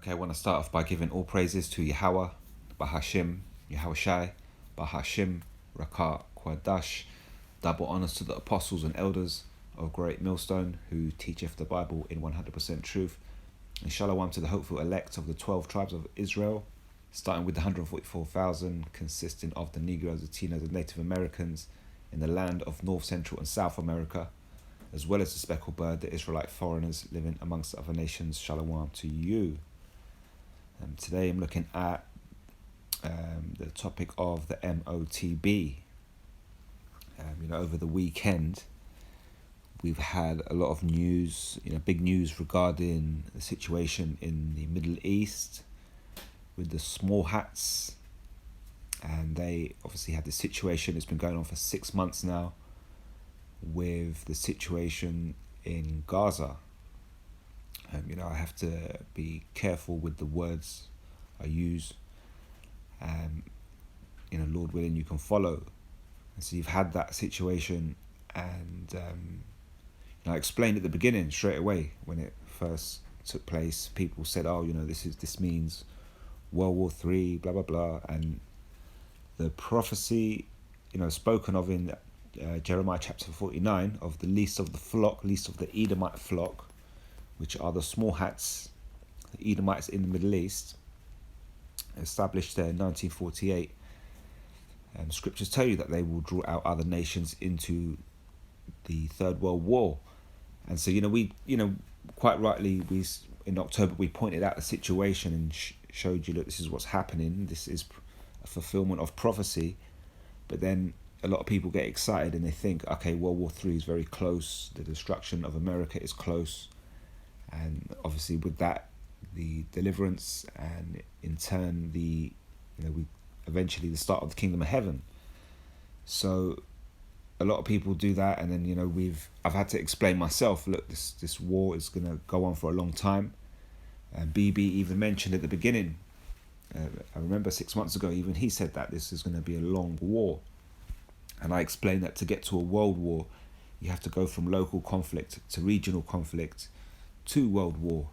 Okay, I want to start off by giving all praises to Yahweh, Bahashim, Yahushai, Bahashim, Rakah, Kwadash. Double honours to the apostles and elders of Great Millstone who teacheth the Bible in 100% truth. And shalom to the hopeful elect of the 12 tribes of Israel, starting with the 144,000, consisting of the Negroes, the Latinos, and Native Americans in the land of North, Central, and South America, as well as the speckled bird, the Israelite foreigners living amongst the other nations. Shalom to you. Today I'm looking at the topic of the MOTB. Over the weekend we've had a lot of news, big news regarding the situation in the Middle East with the small hats, and they obviously had the situation. It's been going on for 6 months now with the situation in Gaza. I have to be careful with the words I use. Lord willing, you can follow. And so you've had that situation, and I explained at the beginning straight away when it first took place. People said, "Oh, this means World War III, blah blah blah," and the prophecy, spoken of in Jeremiah chapter 49 of the least of the flock, least of the Edomite flock, which are the small hats, the Edomites in the Middle East, established there in 1948. Scriptures tell you that they will draw out other nations into the Third World War. And so, we quite rightly, in October, we pointed out the situation and showed you that this is what's happening. This is a fulfillment of prophecy. But then a lot of people get excited and they think, okay, World War III is very close. The destruction of America is close. And obviously with that, the deliverance, and in turn eventually the start of the kingdom of heaven. So a lot of people do that, and then I've had to explain myself, look, this war is going to go on for a long time. And BB even mentioned at the beginning, I remember 6 months ago, even he said that this is going to be a long war. And I explained that to get to a world war, you have to go from local conflict to regional conflict to world war.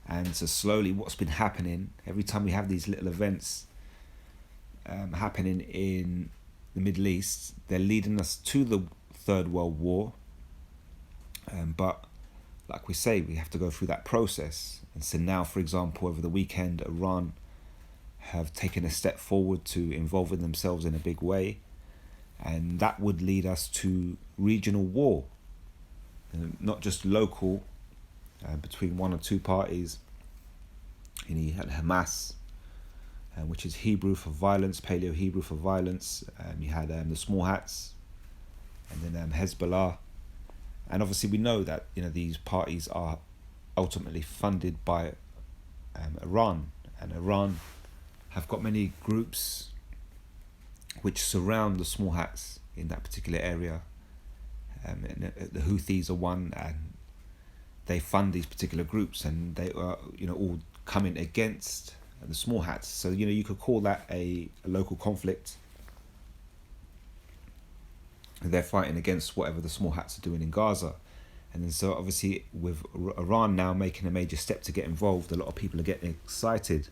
And so slowly what's been happening, every time we have these little events happening in the Middle East, they're leading us to the Third World War. But like we say, we have to go through that process. And so now, for example, over the weekend, Iran have taken a step forward to involving themselves in a big way. And that would lead us to regional war, not just local, between one or two parties. You had Hamas, which is Hebrew for violence, Paleo-Hebrew for violence. You had the small hats, and then Hezbollah. And obviously we know that these parties are ultimately funded by Iran, and Iran have got many groups which surround the small hats in that particular area. And the Houthis are one, and they fund these particular groups, and they are all coming against the small hats. So you could call that a local conflict. They're fighting against whatever the small hats are doing in Gaza. And then so obviously with Iran now making a major step to get involved, a lot of people are getting excited.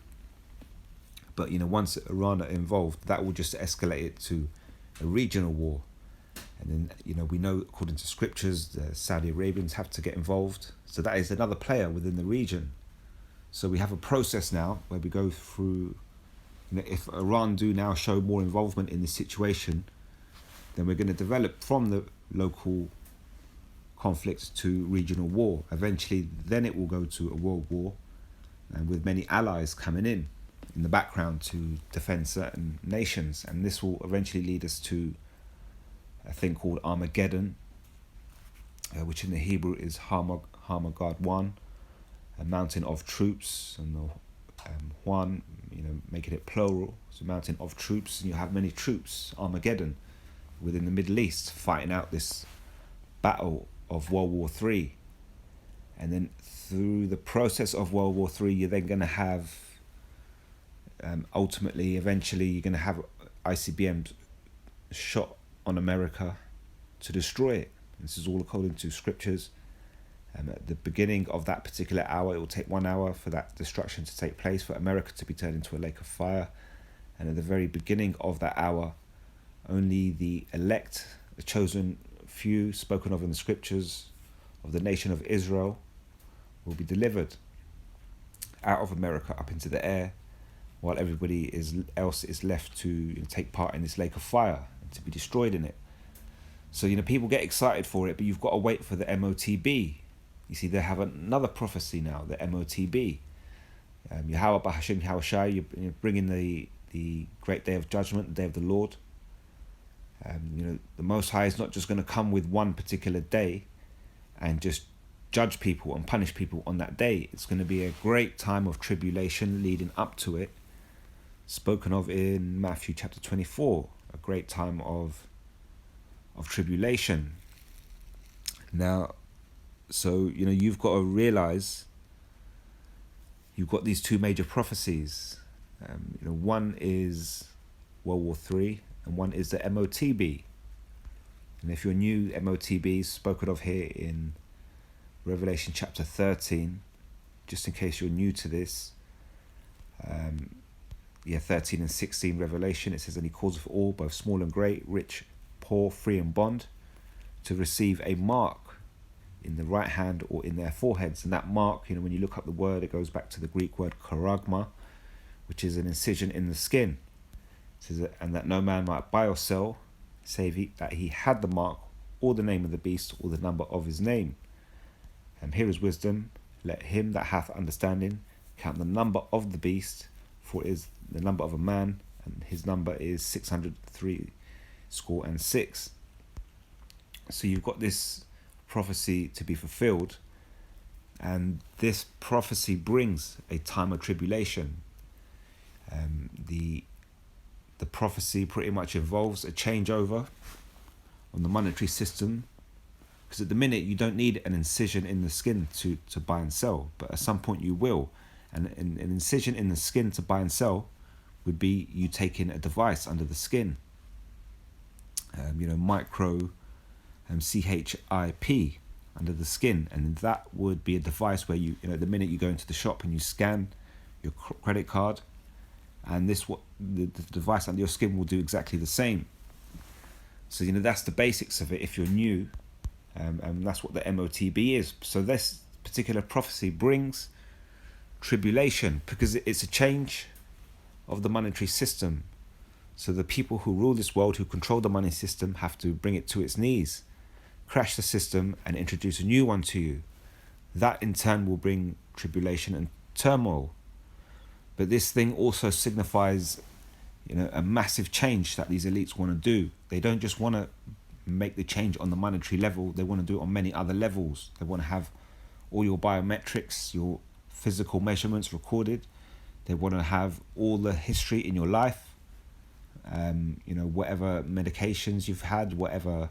But once Iran are involved, that will just escalate it to a regional war. And then we know, according to scriptures, the Saudi Arabians have to get involved. So that is another player within the region. So we have a process now where we go through, if Iran do now show more involvement in this situation, then we're going to develop from the local conflict to regional war. Eventually, then it will go to a world war, and with many allies coming in the background to defend certain nations. And this will eventually lead us to a thing called Armageddon, which in the Hebrew is Hamagad 1, a mountain of troops, and the one, making it plural, it's a mountain of troops, and you have many troops, Armageddon, within the Middle East, fighting out this battle of World War III. And then through the process of World War III, you're then going to have, eventually, you're going to have ICBMs shot on America to destroy it. This is all according to scriptures. At the beginning of that particular hour, it will take 1 hour for that destruction to take place, for America to be turned into a lake of fire. And at the very beginning of that hour, only the elect, the chosen few spoken of in the scriptures of the nation of Israel, will be delivered out of America up into the air, while everybody else is left to take part in this lake of fire and to be destroyed in it. So people get excited for it, but you've got to wait for the MOTB. You see, they have another prophecy now, the MOTB. Yahweh Bahashim Yahushai, you bring in the great day of judgment, the day of the Lord. The Most High is not just going to come with one particular day and just judge people and punish people on that day. It's going to be a great time of tribulation leading up to it, spoken of in Matthew chapter 24, a great time of tribulation. Now, so you've got to realize you've got these two major prophecies. One is World War III and one is the MOTB. And if you're new, MOTB is spoken of here in Revelation chapter 13, just in case you're new to this. 13 and 16 Revelation, it says, and he calls for all, both small and great, rich, poor, free and bond, to receive a mark in the right hand or in their foreheads. And that mark, when you look up the word, it goes back to the Greek word charagma, which is an incision in the skin. It says, and that no man might buy or sell, save that he had the mark, or the name of the beast, or the number of his name. And here is wisdom. Let him that hath understanding count the number of the beast, for it is the number of a man, and his number is 603 score and 6. So you've got this prophecy to be fulfilled, and this prophecy brings a time of tribulation. The prophecy pretty much involves a changeover on the monetary system, because at the minute you don't need an incision in the skin to buy and sell, but at some point you will. And an incision in the skin to buy and sell would be you taking a device under the skin, micro CHIP under the skin, and that would be a device where the minute you go into the shop and you scan your credit card, and the device under your skin will do exactly the same. So that's the basics of it if you're new, and that's what the MOTB is. So this particular prophecy brings tribulation because it's a change of the monetary system. So the people who rule this world, who control the money system, have to bring it to its knees, crash the system and introduce a new one to you. That in turn will bring tribulation and turmoil. But this thing also signifies a massive change that these elites want to do. They don't just want to make the change on the monetary level, they want to do it on many other levels. They want to have all your biometrics, your physical measurements recorded. They want to have all the history in your life, whatever medications you've had, whatever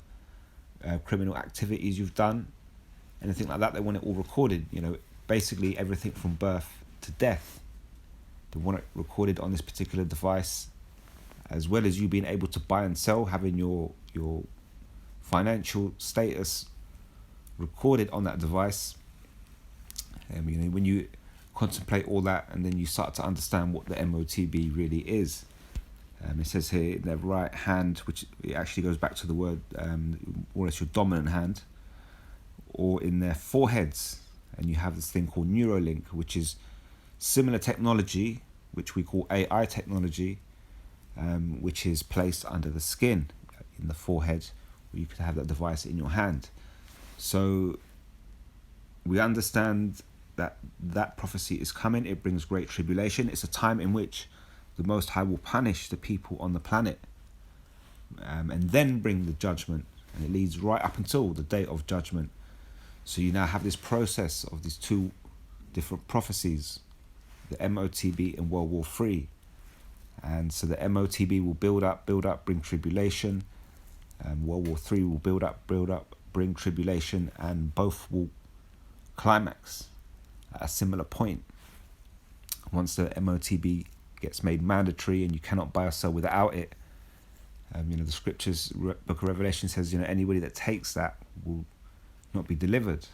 criminal activities you've done, anything like that, they want it all recorded. Basically everything from birth to death. They want it recorded on this particular device, as well as you being able to buy and sell, having your financial status recorded on that device. When you contemplate all that, and then you start to understand what the MOTB really is. It says here in their right hand, which it actually goes back to the word, or it's your dominant hand, or in their foreheads, and you have this thing called Neuralink, which is similar technology, which we call AI technology, which is placed under the skin, in the forehead, where you could have that device in your hand. So we understand that prophecy is coming. It brings great tribulation. It's a time in which the Most High will punish the people on the planet, and then bring the judgment, and it leads right up until the day of judgment. So you now have this process of these two different prophecies, the MOTB and World War III. And so the MOTB will build up, bring tribulation, and World War III will build up, bring tribulation, and both will climax at a similar point. Once the MOTB gets made mandatory and you cannot buy or sell without it, the scriptures, book of Revelation says, anybody that takes that will not be delivered.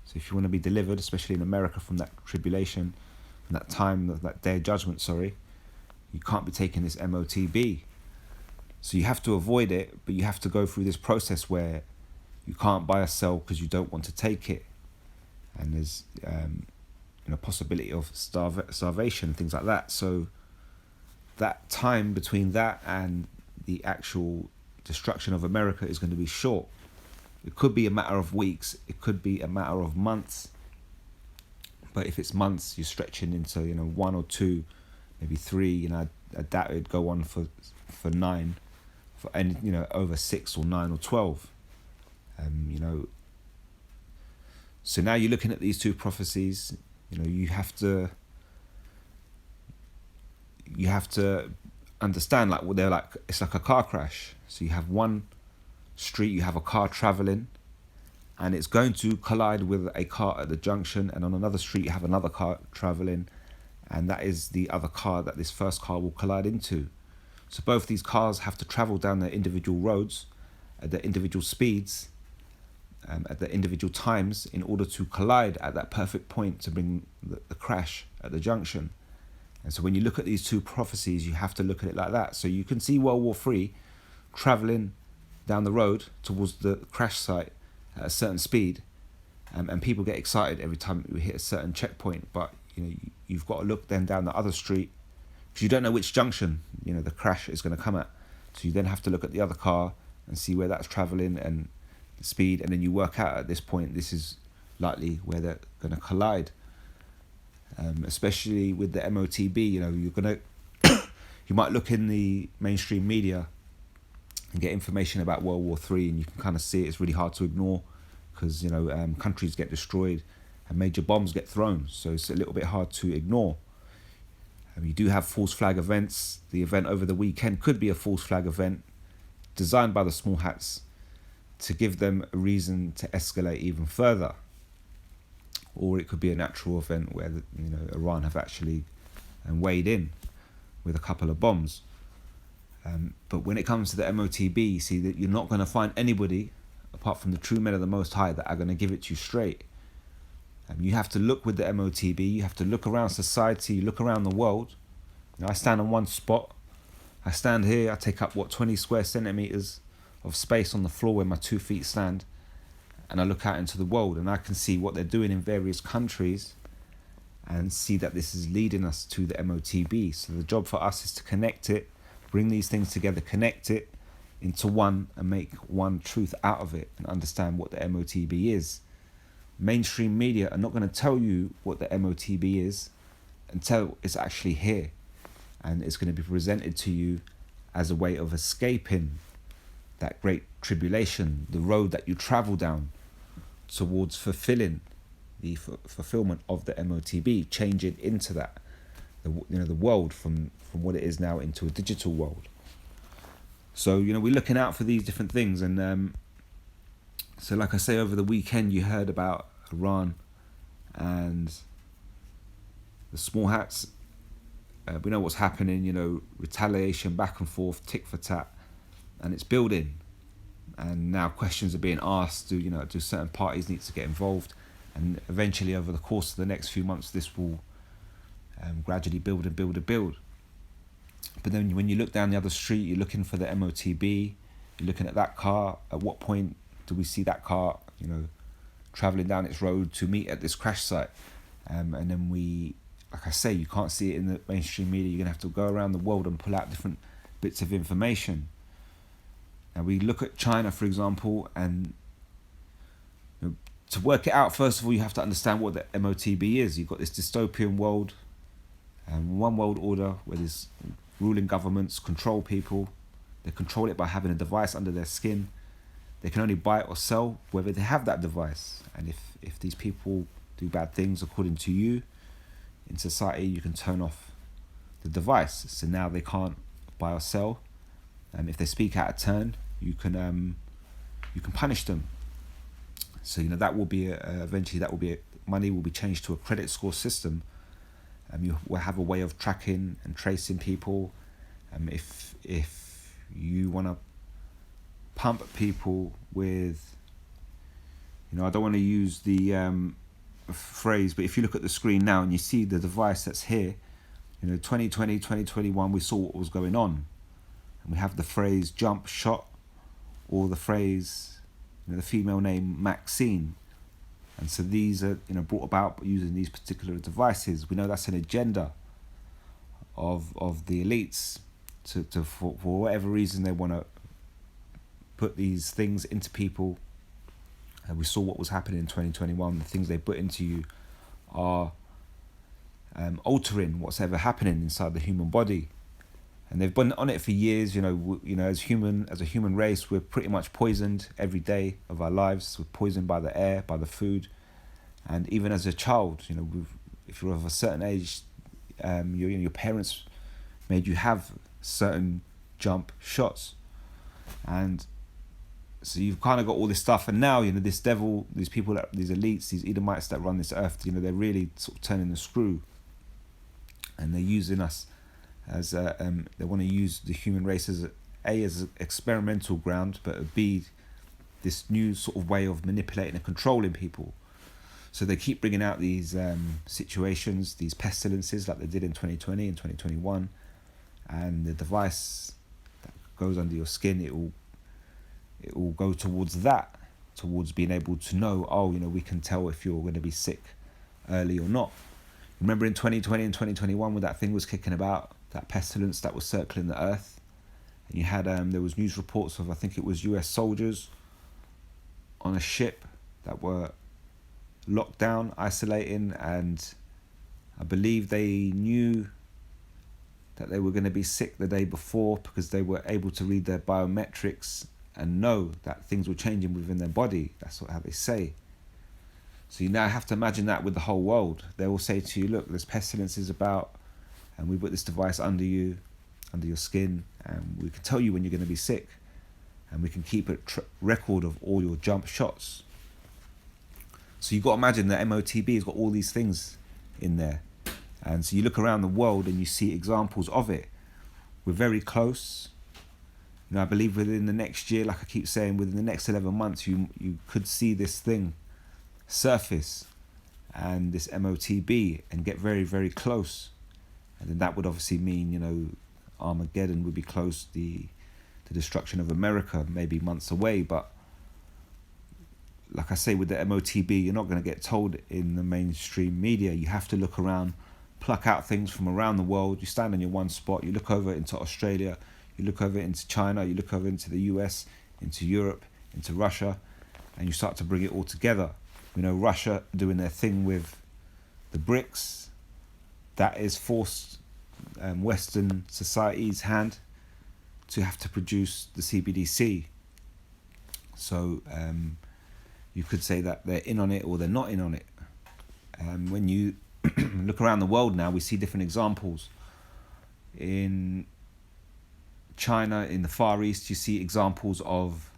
So if you want to be delivered, especially in America, from that tribulation, from that time, that day of judgment, you can't be taking this MOTB. So you have to avoid it, but you have to go through this process where you can't buy or sell because you don't want to take it. And there's possibility of starvation, things like that. So that time between that and the actual destruction of America is going to be short. It could be a matter of weeks, it could be a matter of months. But if it's months, you're stretching into 1 or 2, maybe 3. I doubt it'd go on for 9, for any over 6 or 9 or 12. So now you're looking at these two prophecies. You have to understand, like, they're like, it's like a car crash. So you have one street, you have a car traveling, and it's going to collide with a car at the junction, and on another street you have another car traveling, and that is the other car that this first car will collide into. So both these cars have to travel down their individual roads at their individual speeds, at their individual times, in order to collide at that perfect point to bring the crash at the junction. And so when you look at these two prophecies, you have to look at it like that. So you can see World War III traveling down the road towards the crash site at a certain speed, and people get excited every time we hit a certain checkpoint. But you've got to look then down the other street, because you don't know which junction the crash is going to come at. So you then have to look at the other car and see where that's traveling and the speed, and then you work out at this point this is likely where they're going to collide. Especially with the MOTB, you're gonna you might look in the mainstream media and get information about World War III, and you can kind of see it's really hard to ignore, because countries get destroyed and major bombs get thrown, so it's a little bit hard to ignore. You do have false flag events. The event over the weekend could be a false flag event designed by the small hats to give them a reason to escalate even further. Or it could be a natural event where Iran have actually weighed in with a couple of bombs. But when it comes to the MOTB, you see that you're not going to find anybody apart from the true men of the Most High that are going to give it to you straight. You have to look with the MOTB, you have to look around society, look around the world. I stand on one spot, I stand here, I take up 20 square centimeters of space on the floor where my 2 feet stand, and I look out into the world and I can see what they're doing in various countries and see that this is leading us to the MOTB. So the job for us is to connect it, bring these things together, connect it into one, and make one truth out of it, and understand what the MOTB is. Mainstream media are not going to tell you what the MOTB is until it's actually here, and it's going to be presented to you as a way of escaping that great tribulation, the road that you travel down towards fulfilling the fulfillment of the MOTB, changing into that, the world from what it is now into a digital world. So we're looking out for these different things, and so like I say, over the weekend you heard about Iran and the small hats. We know what's happening, retaliation, back and forth, tick for tat, and it's building. And now questions are being asked, do certain parties need to get involved? And eventually, over the course of the next few months, this will gradually build and build and build. But then when you look down the other street, you're looking for the MOTB, you're looking at that car. At what point do we see that car, traveling down its road to meet at this crash site? And then like I say, you can't see it in the mainstream media. You're going to have to go around the world and pull out different bits of information. Now we look at China, for example, and to work it out, first of all, you have to understand what the MOTB is. You've got this dystopian world, one world order where these ruling governments control people. They control it by having a device under their skin. They can only buy it or sell whether they have that device. And if these people do bad things according to you in society, you can turn off the device. So now they can't buy or sell. And if they speak out of turn, you can punish them. So that will be eventually money will be changed to a credit score system. You will have a way of tracking and tracing people. If you want to pump people with I don't want to use the phrase, but if you look at the screen now and you see the device that's here, 2020, 2021, we saw what was going on. And we have the phrase jump shot, or the phrase, the female name Maxine. And so these are, brought about using these particular devices. We know that's an agenda of the elites for whatever reason they want to put these things into people. And we saw what was happening in 2021. The things they put into you are altering what's ever happening inside the human body. And they've been on it for years. As a human race, we're pretty much poisoned every day of our lives. We're poisoned by the air, by the food. And even as a child, if you're of a certain age, your parents made you have certain jump shots. And so you've kind of got all this stuff. And now, this devil, these people, these elites, these Edomites that run this earth, they're really sort of turning the screw. And they're using us as, they want to use the human race as an experimental ground, but B, this new sort of way of manipulating and controlling people. So they keep bringing out these situations, these pestilences like they did in 2020 and 2021. And the device that goes under your skin, it will go towards that, towards being able to know, we can tell if you're going to be sick early or not. Remember in 2020 and 2021 when that thing was kicking about, that pestilence that was circling the earth? And you had, there was news reports of, I think it was US soldiers on a ship that were locked down, isolating, and I believe they knew that they were going to be sick the day before because they were able to read their biometrics and know that things were changing within their body. That's how they say. So you now have to imagine that with the whole world. They will say to you, look, this pestilence is about, and we put this device under you, under your skin, and we can tell you when you're going to be sick, and we can keep a record of all your jump shots. So you've got to imagine that MOTB has got all these things in there. And so you look around the world and you see examples of it. We're very close. I believe within the next year, like I keep saying, within the next 11 months, you could see this thing surface and this MOTB and get very, very close. And then that would obviously mean, Armageddon would be close, the destruction of America, maybe months away. But like I say, with the MOTB, you're not going to get told in the mainstream media. You have to look around, pluck out things from around the world. You stand in your one spot, you look over into Australia, you look over into China, you look over into the US, into Europe, into Russia, and you start to bring it all together. Russia doing their thing with the BRICS, that is forced Western society's hand to have to produce the CBDC. So you could say that they're in on it or they're not in on it. When you look around the world now, we see different examples. In China, in the Far East, you see examples of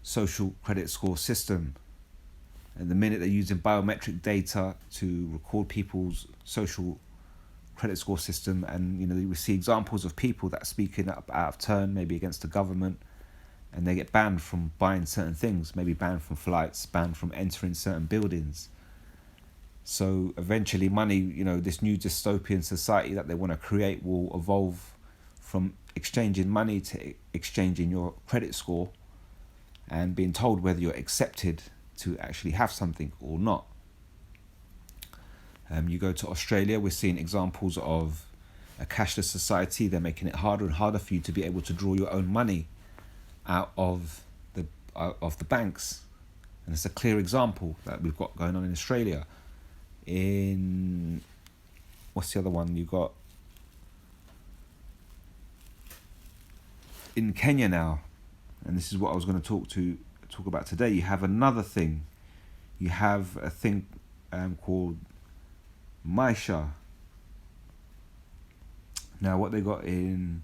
social credit score system. At the minute, they're using biometric data to record people's social credit score system, and we see examples of people that are speaking up out of turn, maybe against the government, and they get banned from buying certain things, maybe banned from flights, banned from entering certain buildings. So eventually money, this new dystopian society that they want to create will evolve from exchanging money to exchanging your credit score and being told whether you're accepted to actually have something or not. You go to Australia, we're seeing examples of a cashless society. They're making it harder and harder for you to be able to draw your own money out of the banks. And it's a clear example that we've got going on in Australia. In, what's the other one you got? In Kenya now, and this is what I was going to talk about today. You have another thing. You have a thing called Maisha. Now, what they got in,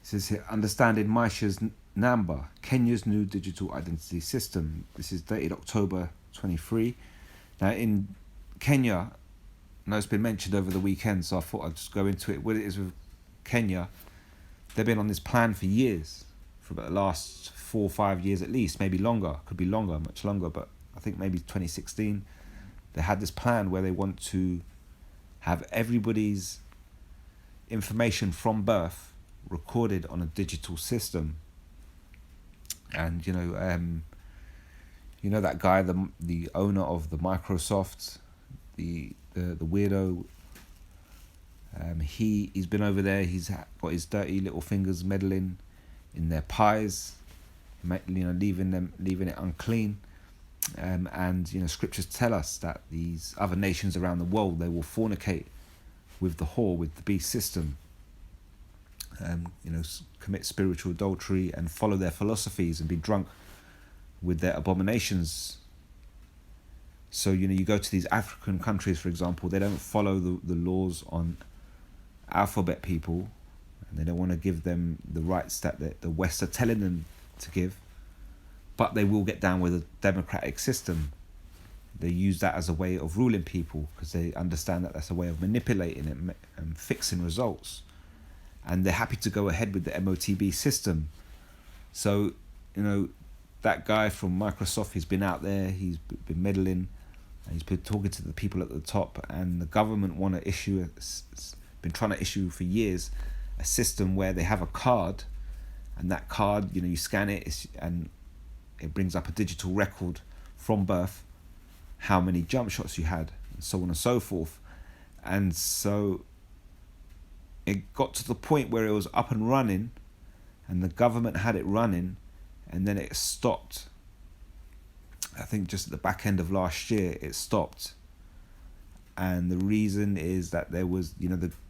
it says here, understanding Maisha's Namba, Kenya's new digital identity system. This is dated October 23. Now, in Kenya, I know it's been mentioned over the weekend, so I thought I'd just go into it. What it is with Kenya, they've been on this plan for years, for about the last 4 or 5 years at least, maybe longer, could be longer, much longer, but I think maybe 2016, they had this plan where they want to have everybody's information from birth recorded on a digital system. And that guy, the owner of the Microsoft, the weirdo. He's been over there. He's got his dirty little fingers meddling in their pies, leaving it unclean. And scriptures tell us that these other nations around the world, they will fornicate with the whore, with the beast system. Commit spiritual adultery and follow their philosophies and be drunk with their abominations. So you go to these African countries, for example, they don't follow the laws on alphabet people, and they don't want to give them the rights that the West are telling them to give, but they will get down with a democratic system. They use that as a way of ruling people because they understand that that's a way of manipulating it and fixing results. And they're happy to go ahead with the MOTB system. So, that guy from Microsoft, he's been out there, he's been meddling, and he's been talking to the people at the top, and the government want to been trying to issue for years a system where they have a card, and that card, you scan it, and it brings up a digital record from birth, how many jump shots you had, and so on and so forth. And so it got to the point where it was up and running, and the government had it running, and then it stopped. I think just at the back end of last year, it stopped. And the reason is that there was,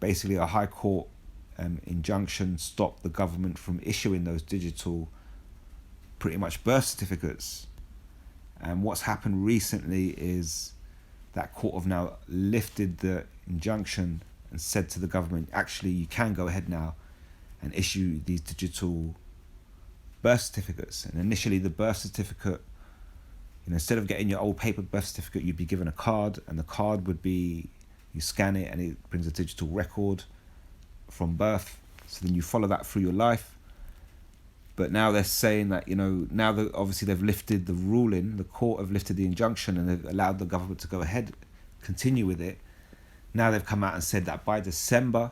basically a high court injunction stopped the government from issuing those digital, pretty much birth certificates. And what's happened recently is that court have now lifted the injunction and said to the government, actually, you can go ahead now and issue these digital birth certificates. And initially, the birth certificate, instead of getting your old paper birth certificate, you'd be given a card, and the card would be, you scan it and it brings a digital record from birth. So then you follow that through your life. But now they're saying that, now that obviously they've lifted the ruling, the court have lifted the injunction, and they've allowed the government to go ahead, continue with it. Now they've come out and said that by December,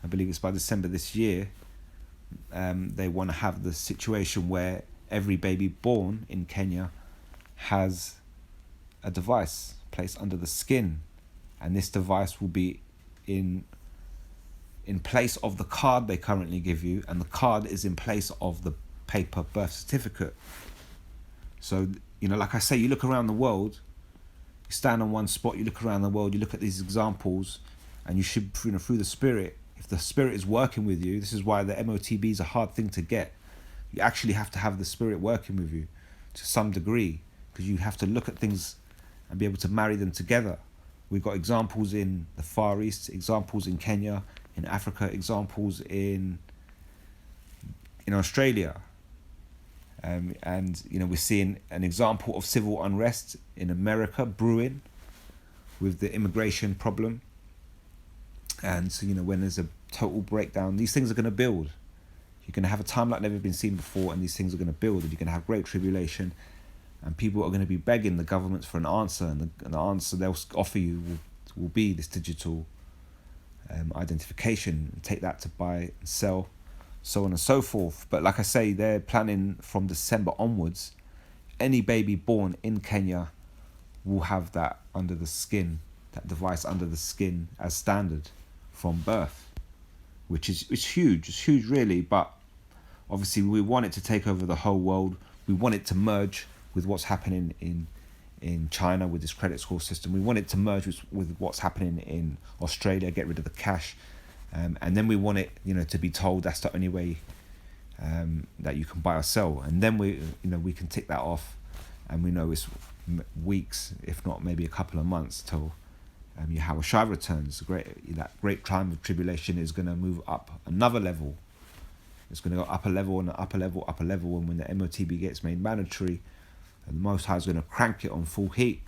I believe it's by December this year, they want to have the situation where every baby born in Kenya has a device placed under the skin, and this device will be in place of the card they currently give you, and the card is in place of the paper birth certificate. So, like I say, you look around the world, you stand on one spot, you look around the world, you look at these examples, and you should, through the Spirit, if the Spirit is working with you, this is why the MOTB is a hard thing to get. You actually have to have the Spirit working with you to some degree, because you have to look at things and be able to marry them together. We've got examples in the Far East, examples in Kenya, in Africa, examples in Australia. And we're seeing an example of civil unrest in America brewing with the immigration problem. And so, when there's a total breakdown, these things are going to build. You're going to have a time like never been seen before, and these things are going to build, and you're going to have great tribulation, and people are going to be begging the governments for an answer, and the answer they'll offer you will be this digital identification, and take that to buy and sell, so on and so forth. But like I say, they're planning from December onwards, any baby born in Kenya will have that under the skin, that device under the skin as standard from birth, which is huge. It's huge, really. But obviously, we want it to take over the whole world. We want it to merge with what's happening in China with this credit score system. We want it to merge with what's happening in Australia, get rid of the cash, and then we want it, to be told that's the only way that you can buy or sell. And then we can tick that off, and we know it's weeks, if not maybe a couple of months, till Yahweh Shai returns. That great time of tribulation is going to move up another level. It's going to go up a level and up a level, and when the MOTB gets made mandatory, the Most High is going to crank it on full heat.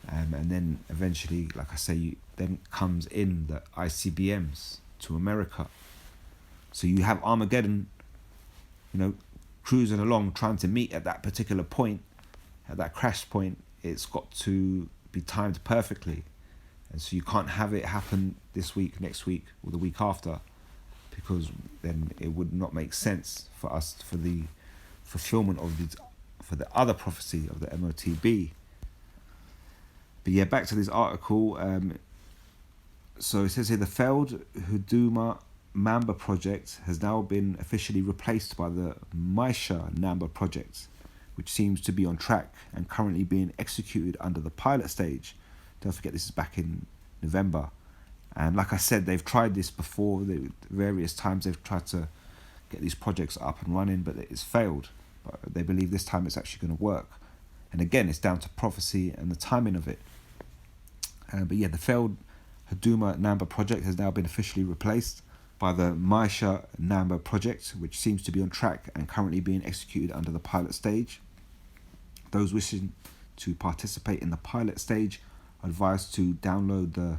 And then eventually, like I say, then comes in the ICBMs to America. So you have Armageddon cruising along, trying to meet at that particular point, at that crash point, it's got to be timed perfectly. And so you can't have it happen this week, next week, or the week after, because then it would not make sense for us, for the fulfillment of for the other prophecy of the MOTB. But yeah, back to this article. So it says here, the failed Huduma Namba project has now been officially replaced by the Maisha Namba project, which seems to be on track and currently being executed under the pilot stage. Don't forget, this is back in November. And like I said, they've tried this before. Various times they've tried to get these projects up and running, but it's failed. But they believe this time it's actually going to work. And again, it's down to prophecy and the timing of it. But yeah, the failed Huduma Namba project has now been officially replaced by the Maisha Namba project, which seems to be on track and currently being executed under the pilot stage. Those wishing to participate in the pilot stage are advised to download the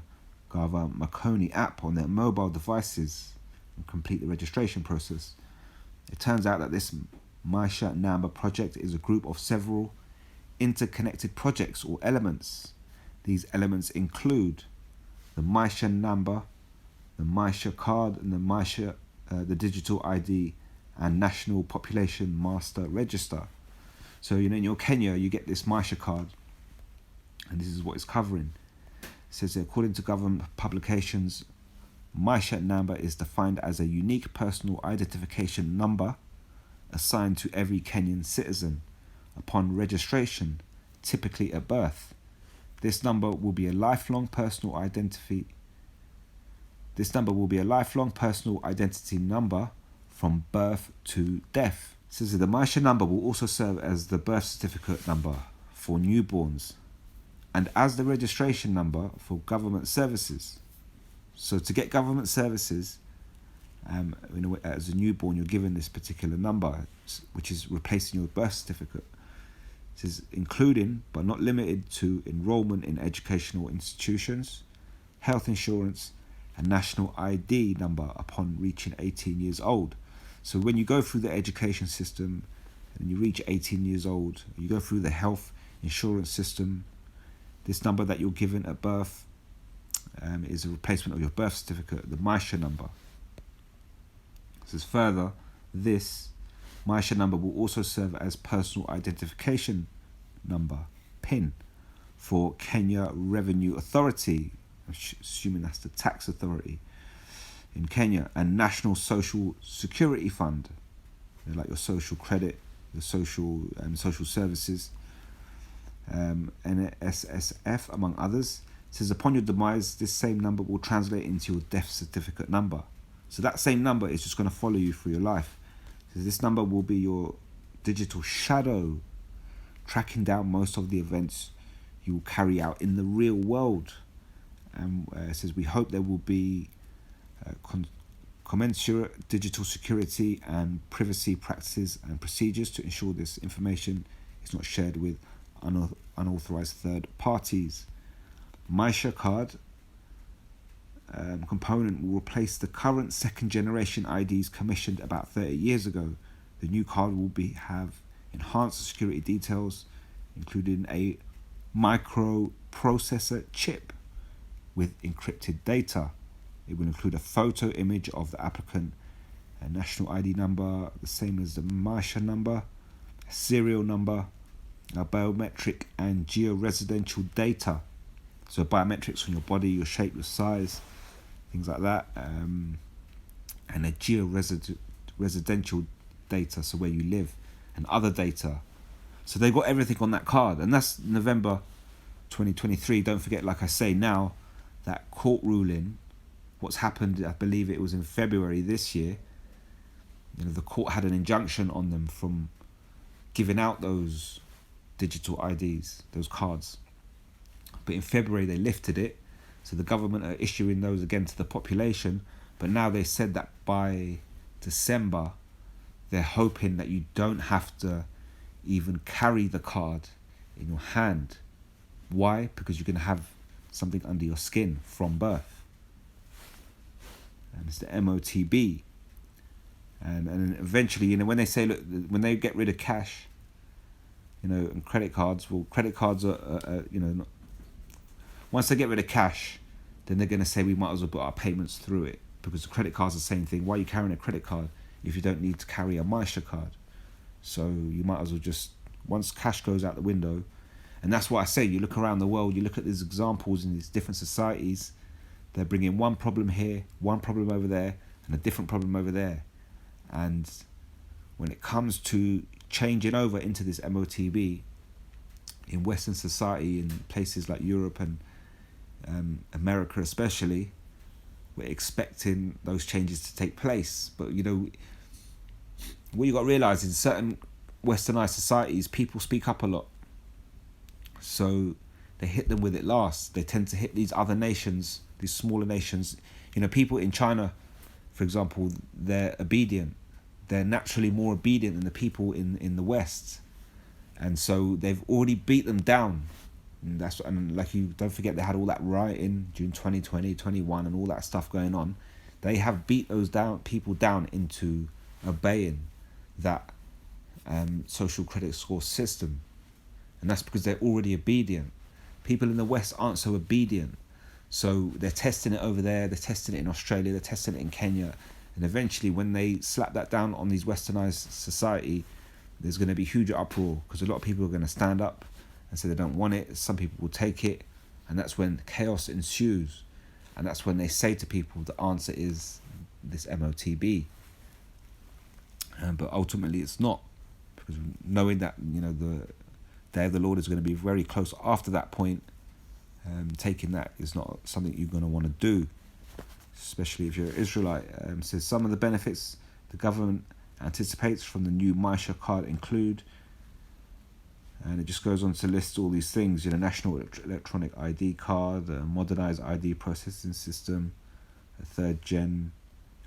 Gava Makoni app on their mobile devices and complete the registration process. It turns out that this Maisha Namba project is a group of several interconnected projects or elements. These elements include the Maisha Namba, the Maisha card, and the Maisha, the digital ID, and National Population Master Register. So in your Kenya, you get this Maisha card, and this is what it's covering. It says, according to government publications, Maisha Namba is defined as a unique personal identification number assigned to every Kenyan citizen upon registration, typically at birth. This number will be a lifelong personal identity. This number will be a lifelong personal identity number from birth to death. It says that the Maisha number will also serve as the birth certificate number for newborns and as the registration number for government services. So to get government services, as a newborn, you're given this particular number, which is replacing your birth certificate. It says including, but not limited to, enrollment in educational institutions, health insurance, and national ID number upon reaching 18 years old. So when you go through the education system and you reach 18 years old, you go through the health insurance system, this number that you're given at birth is a replacement of your birth certificate, the Maisha number. It says further, this Maisha number will also serve as personal identification number, PIN, for Kenya Revenue Authority, assuming that's the tax authority in Kenya, and National Social Security Fund, like your social credit, the social services, NSSF, among others. It says upon your demise, this same number will translate into your death certificate number. So that same number is just going to follow you through your life. So this number will be your digital shadow, tracking down most of the events you will carry out in the real world. And it says we hope there will be commensurate digital security and privacy practices and procedures to ensure this information is not shared with unauthorized third parties. Maisha card component will replace the current second generation IDs commissioned about 30 years ago. The new card will have enhanced security details, including a microprocessor chip with encrypted data. It will include a photo image of the applicant, a national ID number, the same as the Maisha number, a serial number, a biometric and georesidential data. So biometrics on your body, your shape, your size, things like that, and a georesidential data, so where you live, and other data. So they got everything on that card, and that's November 2023. Don't forget, like I say now, that court ruling, what's happened, I believe it was in February this year, the court had an injunction on them from giving out those digital IDs, those cards. But in February they lifted it, so the government are issuing those again to the population. But now they said that by December, they're hoping that you don't have to even carry the card in your hand. Why? Because you're going to have something under your skin from birth. And it's the MOTB. And eventually, you know, when they say, look, when they get rid of cash, you know, and credit cards, well, credit cards are you know, once they get rid of cash, then they're going to say we might as well put our payments through it, because the credit card's the same thing. Why are you carrying a credit card if you don't need to carry a MasterCard? So you might as well just, once cash goes out the window, and that's what I say, you look around the world, you look at these examples in these different societies, they're bringing one problem here, one problem over there, and a different problem over there. And when it comes to changing over into this MOTB, in Western society, in places like Europe and America especially, we're expecting those changes to take place. But, you know, what you got to realise, in certain westernized societies, people speak up a lot. So they hit them with it last. They tend to hit these other nations, these smaller nations. You know, people in China, for example, they're obedient. They're naturally more obedient than the people in the West. And so they've already beat them down. And like, you don't forget, they had all that rioting June 2020, 21 and all that stuff going on. They have beat those people down into obeying that social credit score system. And that's because they're already obedient. People in the West aren't so obedient. So they're testing it over there, they're testing it in Australia, they're testing it in Kenya. And eventually, when they slap that down on these westernized society, there's going to be huge uproar, because a lot of people are going to stand up and say they don't want it. Some people will take it, and that's when chaos ensues. And that's when they say to people the answer is this MOTB. But ultimately it's not, because knowing that, you know, the day of the Lord is going to be very close after that point, taking that is not something you're going to want to do, especially if you're an Israelite. Says some of the benefits the government anticipates from the new Maisha card include, and it just goes on to list all these things, you know, national electronic ID card, a modernized ID processing system, a third gen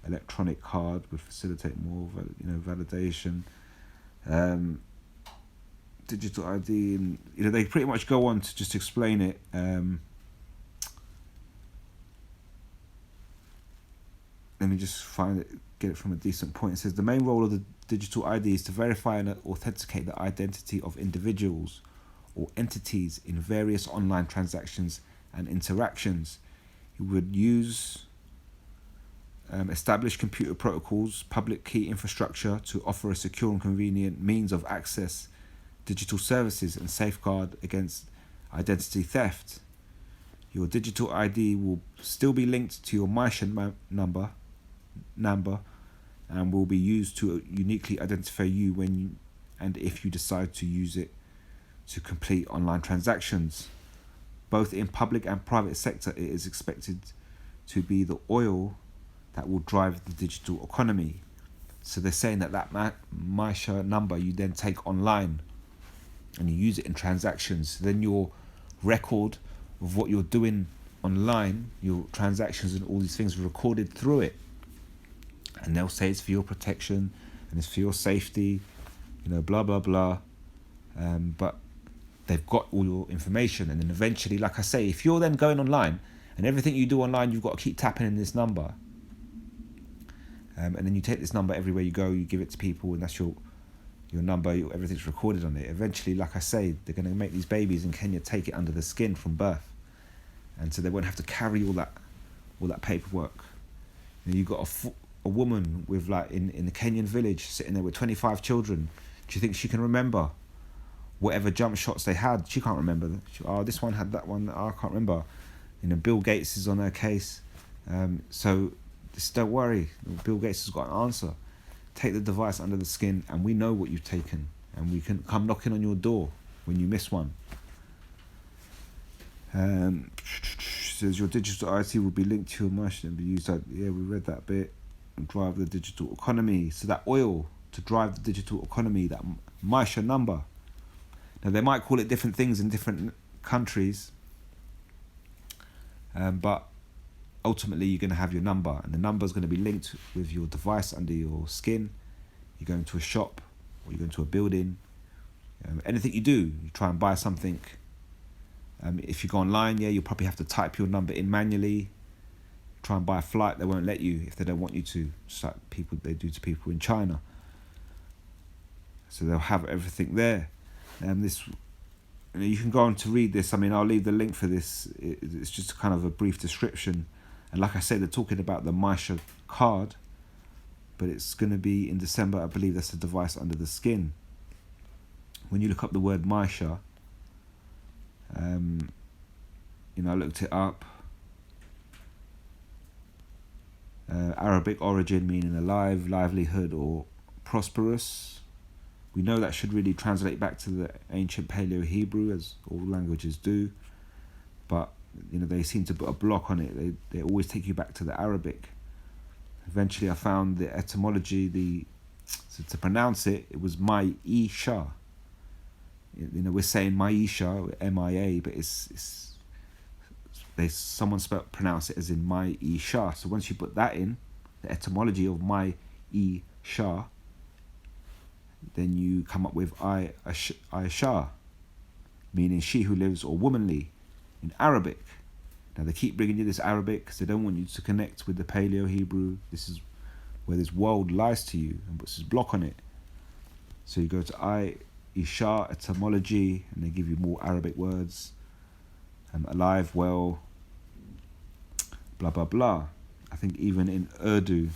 electronic card would facilitate more, you know, validation, digital ID, and, you know, they pretty much go on to just explain it. Let me just get it from a decent point. It says the main role of the digital ID is to verify and authenticate the identity of individuals or entities in various online transactions and interactions. It would use established computer protocols, public key infrastructure to offer a secure and convenient means of access digital services and safeguard against identity theft. Your digital ID will still be linked to your Maisha number, and will be used to uniquely identify you when and if you decide to use it to complete online transactions. Both in public and private sector, it is expected to be the oil that will drive the digital economy. So they're saying that Maisha number you then take online and you use it in transactions. Then your record of what you're doing online, your transactions and all these things are recorded through it. And they'll say it's for your protection and it's for your safety, you know, blah, blah, blah. But they've got all your information. And then eventually, like I say, if you're then going online and everything you do online, you've got to keep tapping in this number. And then you take this number everywhere you go, you give it to people, and that's your number, everything's recorded on it. Eventually, like I say, they're going to make these babies in Kenya take it under the skin from birth. And so they won't have to carry all that paperwork. You know, you've got a woman with, like, in the Kenyan village sitting there with 25 children. Do you think she can remember whatever jump shots they had? She can't remember. This one had that one. I can't remember. You know, Bill Gates is on her case. So just don't worry. Bill Gates has got an answer. Take the device under the skin, and we know what you've taken, and we can come knocking on your door when you miss one. Says your digital ID will be linked to your Maisha and be used. Yeah, we read that bit. And drive the digital economy. So that oil to drive the digital economy, that Maisha number. Now they might call it different things in different countries, but ultimately you're going to have your number, and the number is going to be linked with your device under your skin. You're going to a shop, or you're going to a building. Anything you do, you try and buy something. If you go online, you'll probably have to type your number in manually. try and buy a flight, they won't let you if they don't want you to. Just like they do to people in China. So they'll have everything there. And you can go on to read this. I mean, I'll leave the link for this. It's just kind of a brief description. And like I said, they're talking about the Maisha card, but it's going to be in December. I believe that's the device under the skin. When you look up the word Maisha, I looked it up. Arabic origin meaning alive, livelihood, or prosperous. We know that should really translate back to the ancient Paleo-Hebrew, as all languages do. But, they seem to put a block on it. They always take you back to the Arabic. Eventually I found the etymology, to pronounce it, it was Maisha. We're saying Maisha, M-I-A, but someone pronounce it as in Maisha. So once you put that in, the etymology of Maisha, then you come up with Aisha, meaning she who lives, or womanly, in Arabic. Now they keep bringing you this Arabic because they don't want you to connect with the Paleo-Hebrew. This is where this world lies to you and puts this block on it. So you go to Aisha, etymology, and they give you more Arabic words. Alive, well, blah, blah, blah. I think even in Urdu,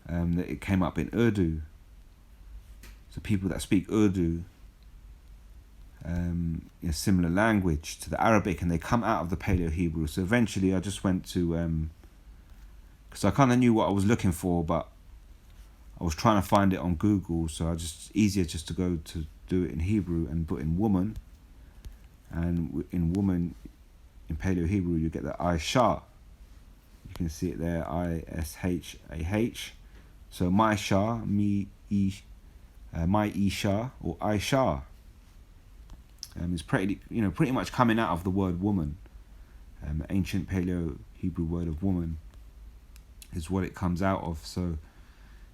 it came up in Urdu. So people that speak Urdu, similar language to the Arabic, and they come out of the Paleo-Hebrew. So eventually I just went to, because I kind of knew what I was looking for, but I was trying to find it on Google, so easier just to go to do it in Hebrew and put in woman. And in woman, in Paleo-Hebrew, you get the Aisha. You can see it there, I-S-H-A-H. So Maisha, Maisha, or Aisha. It's pretty much coming out of the word woman. The ancient Paleo-Hebrew word of woman is what it comes out of. So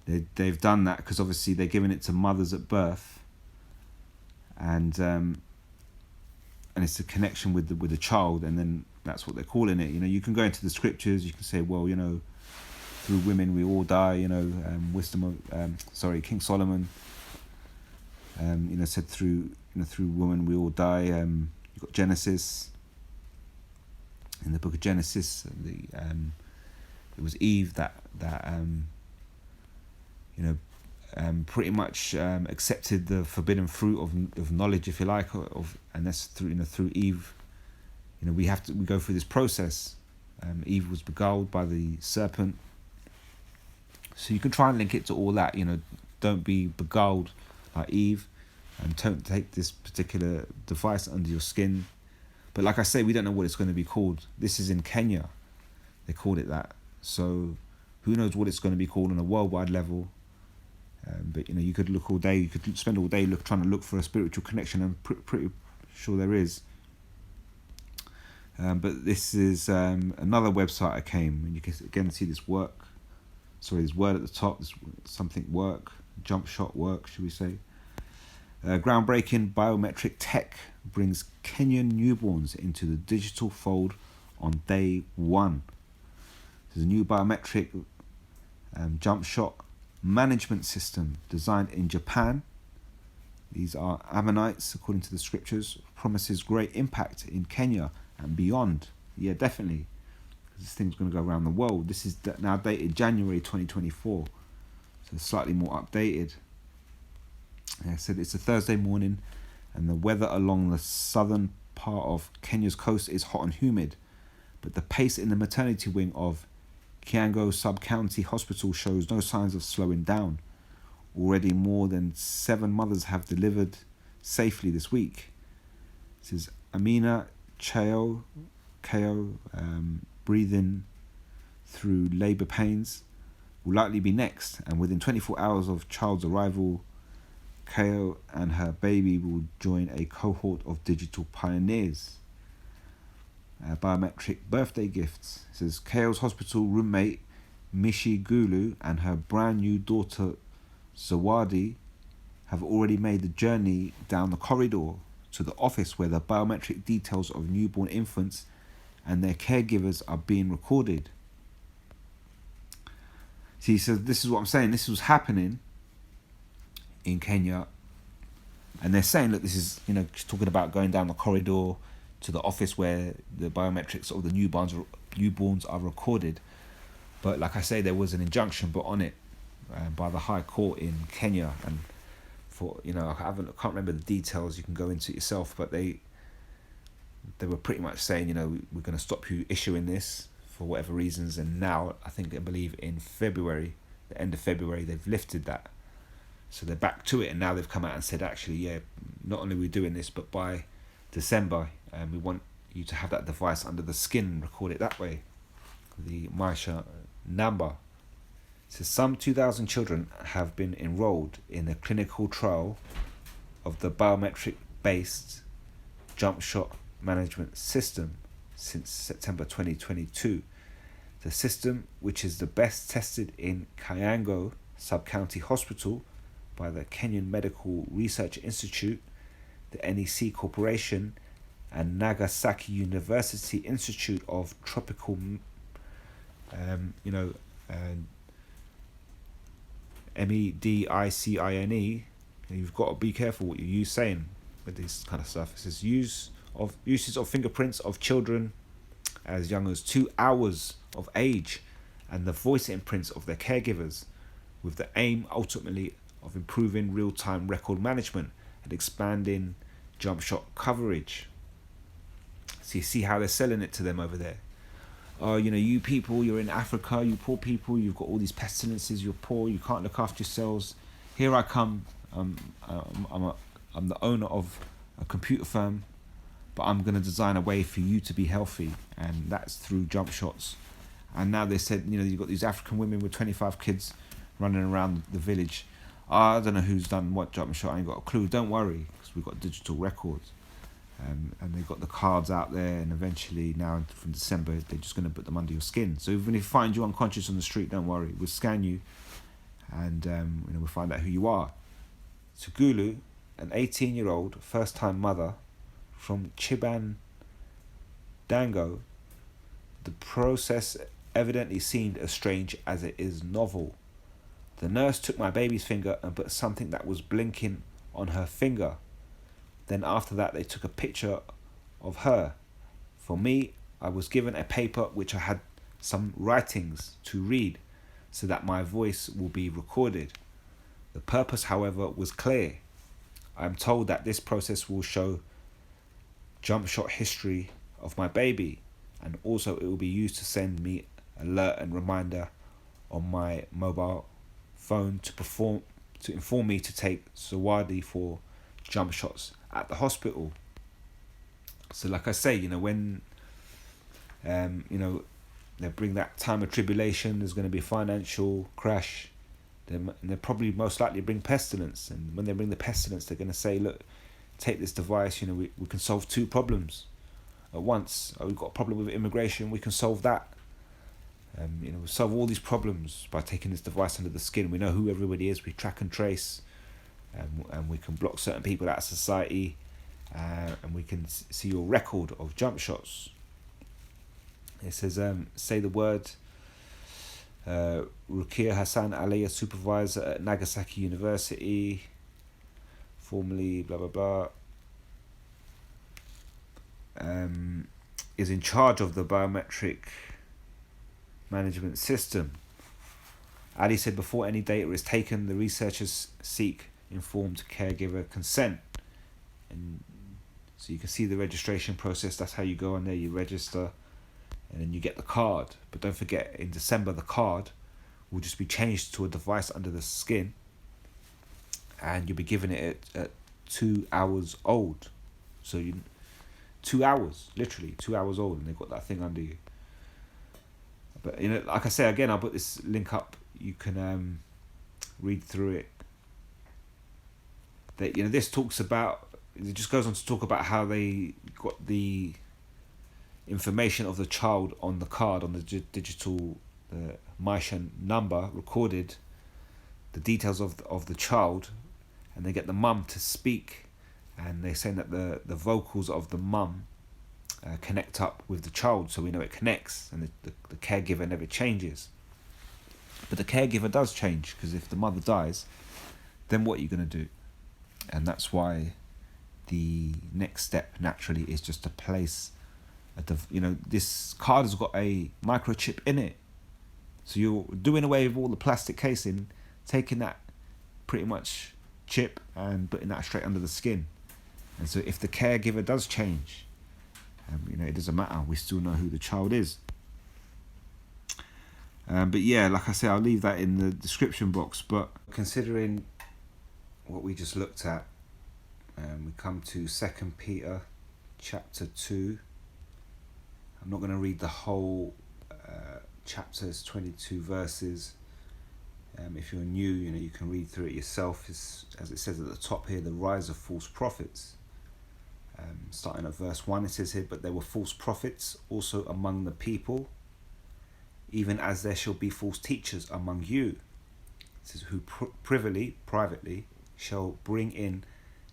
they've done that because obviously they're giving it to mothers at birth, and it's a connection with the child, and then that's what they're calling it. You can go into the scriptures. You can say, well, through women we all die. King Solomon, said through women we all die. You've got Genesis. In the book of Genesis, it was Eve that pretty much accepted the forbidden fruit of knowledge, if you like, and that's through Eve. We go through this process. Eve was beguiled by the serpent, so you can try and link it to all that. Don't be beguiled like Eve, and don't take this particular device under your skin. But like I say, we don't know what it's going to be called. This is in Kenya, they called it that. So who knows what it's going to be called on a worldwide level. But you could look all day. You could spend all day trying to look for a spiritual connection. I'm pretty sure there is. But this is another website I came, and you can again see this work. Sorry, this word at the top. This something work, jump shot work, should we say? Groundbreaking biometric tech brings Kenyan newborns into the digital fold on day one. There's a new biometric jump shot management system designed in Japan. These are Ammonites, according to the scriptures, promises great impact in Kenya and beyond. Yeah, definitely. This thing's going to go around the world. This is now dated January 2024, so it's slightly more updated. I said it's a Thursday morning, and the weather along the southern part of Kenya's coast is hot and humid, but the pace in the maternity wing of Kiango Sub-County Hospital shows no signs of slowing down. Already more than 7 mothers have delivered safely this week. This is Amina Ko, breathing through labour pains, will likely be next, and within 24 hours of child's arrival, Ko and her baby will join a cohort of digital pioneers. Biometric birthday gifts. It says Ko's hospital roommate Mishi Gulu and her brand new daughter Zawadi have already made the journey down the corridor to the office where the biometric details of newborn infants and their caregivers are being recorded. See, so this is what I'm saying. This was happening in Kenya, and they're saying, look, this is, talking about going down the corridor to the office where the biometrics of the newborns are recorded. But like I say, there was an injunction put on it by the High Court in Kenya, and for I can't remember the details. You can go into it yourself, but they were pretty much saying, we're going to stop you issuing this for whatever reasons. And now I believe in February, the end of February, they've lifted that. So they're back to it, and now they've come out and said, actually, yeah, not only are we doing this, but by December, we want you to have that device under the skin and record it that way. The Maisha number. It says some 2,000 children have been enrolled in a clinical trial of the biometric-based jump shot management system since September 2022. The system, which is the best tested in Kayango Sub-County Hospital by the Kenyan Medical Research Institute, the NEC Corporation, and Nagasaki University Institute of Tropical MEDICINE. You've got to be careful what you use saying with this kind of stuff. It says uses of fingerprints of children as young as 2 hours of age and the voice imprints of their caregivers, with the aim ultimately of improving real-time record management and expanding jump shot coverage. So you see how they're selling it to them over there. Oh, you people, you're in Africa, you poor people, you've got all these pestilences, you're poor, you can't look after yourselves. Here I come, I'm the owner of a computer firm, but I'm going to design a way for you to be healthy, and that's through jump shots. And now they said, you've got these African women with 25 kids running around the village. I don't know who's done what jump shot, I ain't got a clue. Don't worry, because we've got digital records. And they've got the cards out there, and eventually now from December they're just going to put them under your skin. So even if we find you unconscious on the street, don't worry, we'll scan you, and we'll find out who you are. Tugulu, an 18-year-old first-time mother from Chiban Dango, the process evidently seemed as strange as it is novel. The nurse took my baby's finger and put something that was blinking on her finger. Then after that, they took a picture of her. For me, I was given a paper which I had some writings to read so that my voice will be recorded. The purpose, however, was clear. I am told that this process will show jump shot history of my baby, and also it will be used to send me alert and reminder on my mobile phone to inform me to take Zawadi for jump shots at the hospital. So like I say, when they bring that time of tribulation, there's going to be a financial crash, and they'll probably most likely bring pestilence. And when they bring the pestilence, they're going to say, look, take this device, we can solve 2 problems at once. We've got a problem with immigration, we can solve that. We solve all these problems by taking this device under the skin. We know who everybody is, we track and trace, and we can block certain people out of society, and we can see your record of jump shots. It says, say the word. Rukia Hassan Ali, a supervisor at Nagasaki University, formerly blah blah blah, is in charge of the biometric management system. Ali said before any data is taken, the researchers seek informed caregiver consent. And so you can see the registration process. That's how you go on there, you register, and then you get the card. But don't forget, in December the card will just be changed to a device under the skin, and you'll be given it at 2 hours old. So 2 hours, literally 2 hours old, and they've got that thing under you. But like I say again, I'll put this link up. You can read through it. That this talks about. It just goes on to talk about how they got the information of the child on the card, on the digital Maisha number recorded, the details of the child, and they get the mum to speak, and they're saying that the vocals of the mum connect up with the child, so we know it connects, and the caregiver never changes. But the caregiver does change, because if the mother dies, then what are you going to do? And that's why the next step naturally is just to place this card has got a microchip in it, so you're doing away with all the plastic casing, taking that pretty much chip and putting that straight under the skin. And so if the caregiver does change, it doesn't matter, we still know who the child is. But yeah, like I say, I'll leave that in the description box. But considering what we just looked at, we come to 2 Peter chapter 2. I'm not going to read the whole chapter's 22 verses. If you're new, you can read through it yourself. It's, as it says at the top here, the rise of false prophets. Starting at verse 1, it says here, "But there were false prophets also among the people, even as there shall be false teachers among you. It says, who privately shall bring in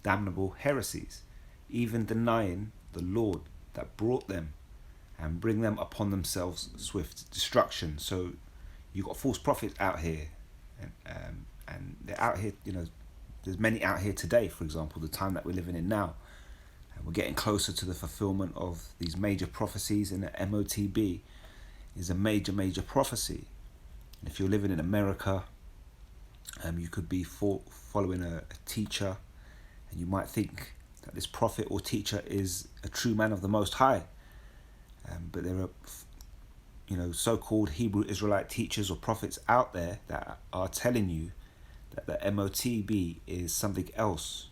damnable heresies, even denying the Lord that brought them, and bring them upon themselves swift destruction." So you've got false prophets out here, and they're out here, there's many out here today, for example, the time that we're living in now. And we're getting closer to the fulfillment of these major prophecies, and the MOTB is a major prophecy. And if you're living in America, you could be following a teacher, and you might think that this prophet or teacher is a true man of the Most High. But there are, so-called Hebrew Israelite teachers or prophets out there that are telling you that the MOTB is something else,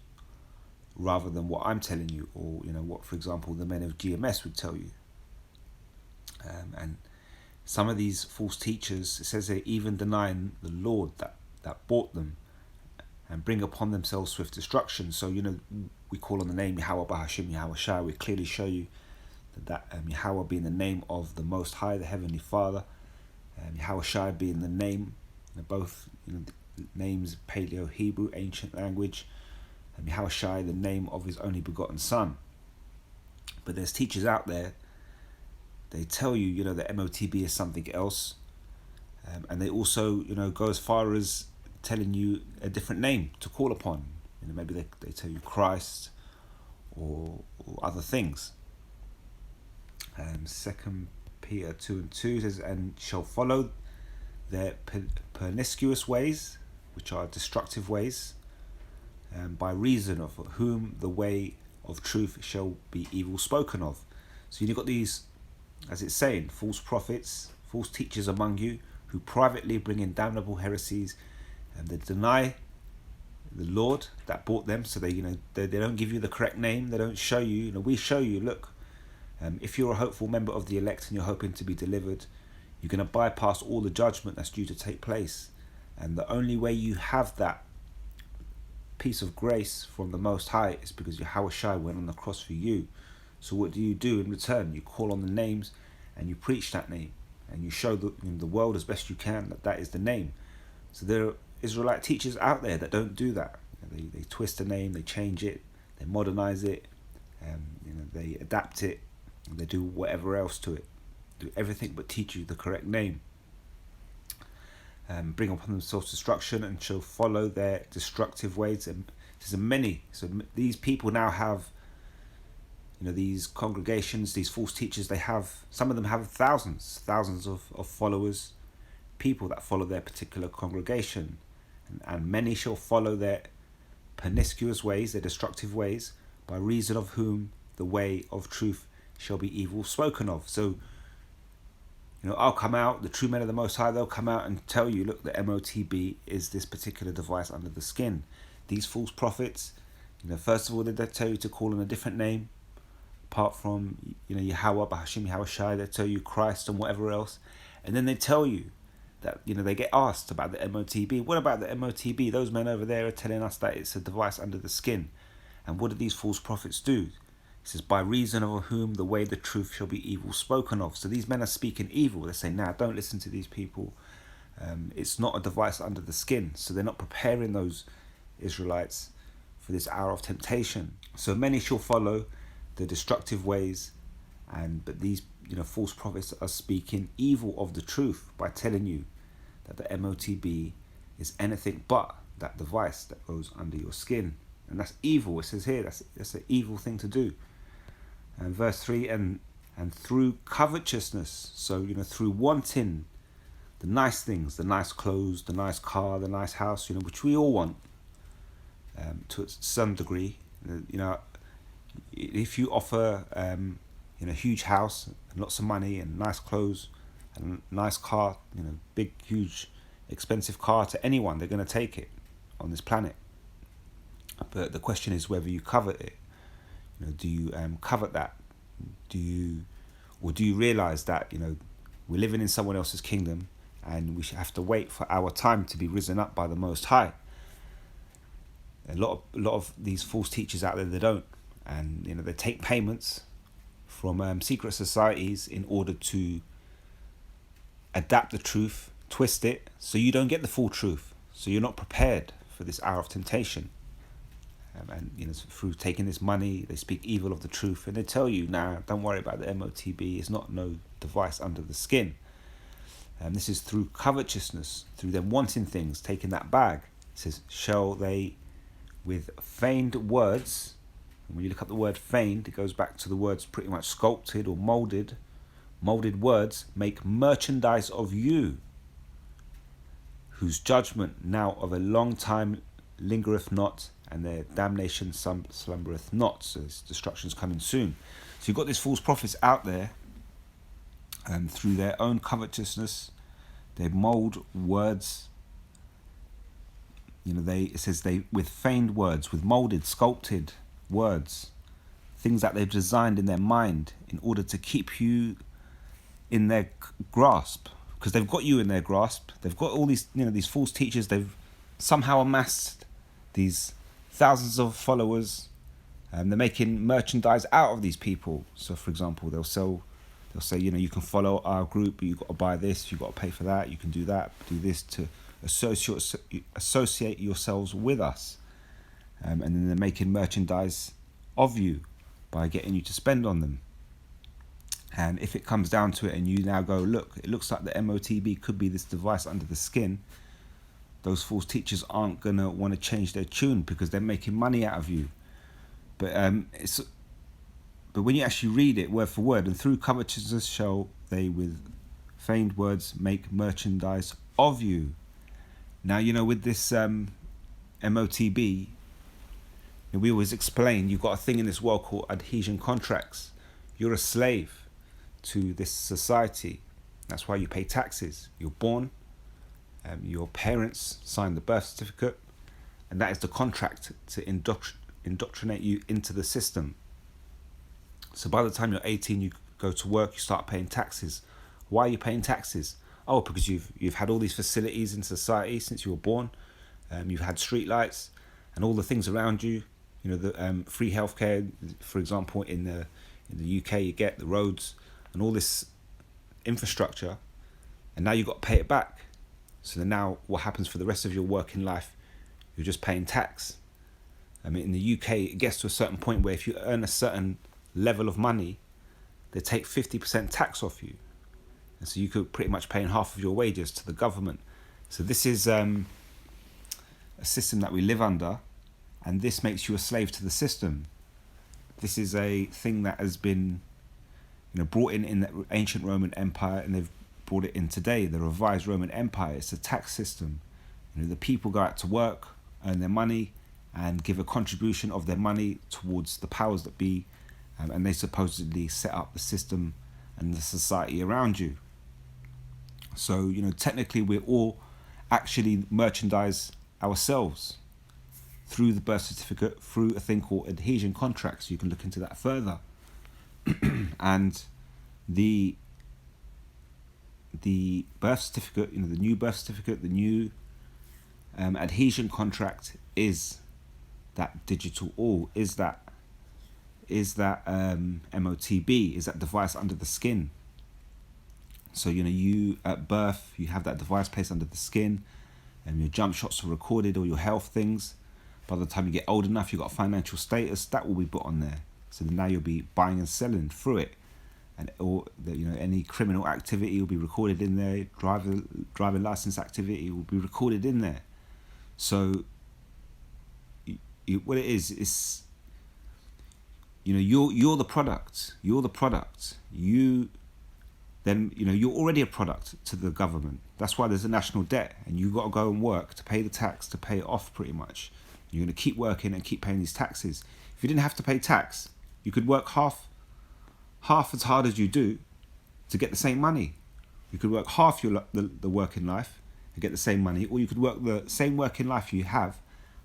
rather than what I'm telling you, or what, for example, the men of GMS would tell you. And some of these false teachers, it says they're even denying the Lord that bought them, and bring upon themselves swift destruction. So we call on the name Yahweh Bahashim Yahweh Shai. We clearly show you that Yahweh being the name of the Most High, the Heavenly Father, Yahweh Shai being the name, both names Paleo Hebrew, ancient language, and Yahweh Shai, the name of His only begotten Son. But there's teachers out there, they tell you, the MOTB is something else, and they also, go as far as telling you a different name to call upon. Maybe they tell you Christ or other things. 2 Peter 2:2 says, "And shall follow their pernicious ways, which are destructive ways, by reason of whom the way of truth shall be evil spoken of." So you've got these, as it's saying, false prophets, false teachers among you, who privately bring in damnable heresies, and they deny the Lord that bought them. So they don't give you the correct name. They don't show you. We show you. Look, if you're a hopeful member of the elect and you're hoping to be delivered, you're going to bypass all the judgment that's due to take place. And the only way you have that piece of grace from the Most High is because Yahweh Shai went on the cross for you. So what do you do in return? You call on the names and you preach that name, and you show the world as best you can that is the name. So there are Israelite teachers out there that don't do that. They twist the name, they change it, they modernize it, they adapt it, and they do whatever else to it. Do everything but teach you the correct name. Bring upon themselves destruction, and shall follow their destructive ways. And there's many. So these people now have, these congregations, these false teachers. Some of them have thousands of followers, people that follow their particular congregation, and many shall follow their pernicious ways, their destructive ways, by reason of whom the way of truth shall be evil spoken of. So, I'll come out, the true men of the Most High, they'll come out and tell you, look, the MOTB is this particular device under the skin. These false prophets, first of all, they tell you to call on a different name, apart from, Yahweh, Bahashim, Yahweh Shai. They tell you Christ and whatever else. And then they tell you that, they get asked about the MOTB. What about the MOTB? Those men over there are telling us that it's a device under the skin. And what do these false prophets do? It says, by reason of whom the way the truth shall be evil spoken of. So these men are speaking evil. They're saying, don't listen to these people. It's not a device under the skin. So they're not preparing those Israelites for this hour of temptation. So many shall follow the destructive ways, But these false prophets are speaking evil of the truth by telling you that the MOTB is anything but that device that goes under your skin, and that's evil. It says here that's an evil thing to do. And verse 3, and through covetousness, so through wanting the nice things, the nice clothes, the nice car, the nice house, which we all want to some degree. If you offer a huge house and lots of money and nice clothes and a nice car, big, huge, expensive car to anyone, they're going to take it on this planet. But the question is whether you covet it. Do you covet that? Do you realize that we're living in someone else's kingdom and we should have to wait for our time to be risen up by the Most High? A lot of these false teachers out there, they don't, and they take payments from secret societies in order to adapt the truth, twist it, so you don't get the full truth, so you're not prepared for this hour of temptation. And through taking this money, they speak evil of the truth, and they tell you, nah, don't worry about the MOTB, it's not no device under the skin. And this is through covetousness, through them wanting things, taking that bag. It says, shall they with feigned words, and when you look up the word feigned, it goes back to the words pretty much sculpted or molded words, make merchandise of you, whose judgment now of a long time lingereth not, and their damnation slumbereth not. So this destruction's coming soon. So you've got these false prophets out there, and through their own covetousness, they mold words. It says they with feigned words, with molded, sculpted words, things that they've designed in their mind in order to keep you in their grasp, because they've got you in their grasp. They've got all these, these false teachers. They've somehow amassed these thousands of followers, and they're making merchandise out of these people. So, for example, they'll say, you can follow our group, but you've got to buy this, you've got to pay for that, you can do that, do this to associate yourselves with us. And then they're making merchandise of you by getting you to spend on them. And if it comes down to it and you now go, look, it looks like the MOTB could be this device under the skin, those false teachers aren't going to want to change their tune because they're making money out of you. But when you actually read it word for word, and through covetousness shall they with feigned words make merchandise of you. Now, with this MOTB, we always explain, you've got a thing in this world called adhesion contracts. You're a slave to this society. That's why you pay taxes. You're born, your parents sign the birth certificate, and that is the contract to indoctrinate you into the system. So by the time you're 18, you go to work, you start paying taxes. Why are you paying taxes? Oh, because you've had all these facilities in society since you were born. You've had street lights and all the things around you. The free healthcare, for example, in the UK, you get the roads and all this infrastructure, and now you've got to pay it back. So then now what happens for the rest of your working life? You're just paying tax. In the UK, it gets to a certain point where if you earn a certain level of money, they take 50% tax off you. And so you could pretty much pay half of your wages to the government. So this is a system that we live under, and this makes you a slave to the system. This is a thing that has been brought in the ancient Roman Empire, and they've brought it in today, the revised Roman Empire. It's a tax system. The people go out to work, earn their money, and give a contribution of their money towards the powers that be, and they supposedly set up the system and the society around you. So, technically we're all actually merchandise ourselves through the birth certificate, through a thing called adhesion contracts. You can look into that further. And the birth certificate, the new birth certificate, the new adhesion contract is that digital all, is that MOTB, is that device under the skin. So, you at birth, you have that device placed under the skin, and your jump shots are recorded, or your health things. By the time you get old enough, you've got financial status, that will be put on there. So then now you'll be buying and selling through it. and all the, any criminal activity will be recorded in there. Driving license activity will be recorded in there. So what it is you're the product. You're the product. You're already a product to the government. That's why there's a national debt, and you got to go and work to pay the tax, to pay it off pretty much. You're going to keep working and keep paying these taxes. If you didn't have to pay tax, you could work half as hard as you do to get the same money. You could work half the working life and get the same money, or you could work the same working life you have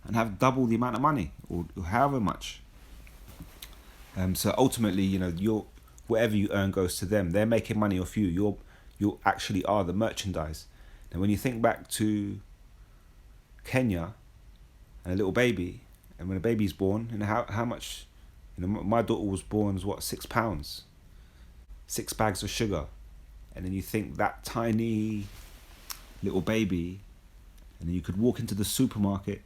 and have double the amount of money, or however much. So ultimately, whatever you earn goes to them. They're making money off you. You actually are the merchandise. Now, when you think back to Kenya and a little baby, and when a baby's born, how much, my daughter was born as £6, 6 bags of sugar, and then you think that tiny little baby, and then you could walk into the supermarket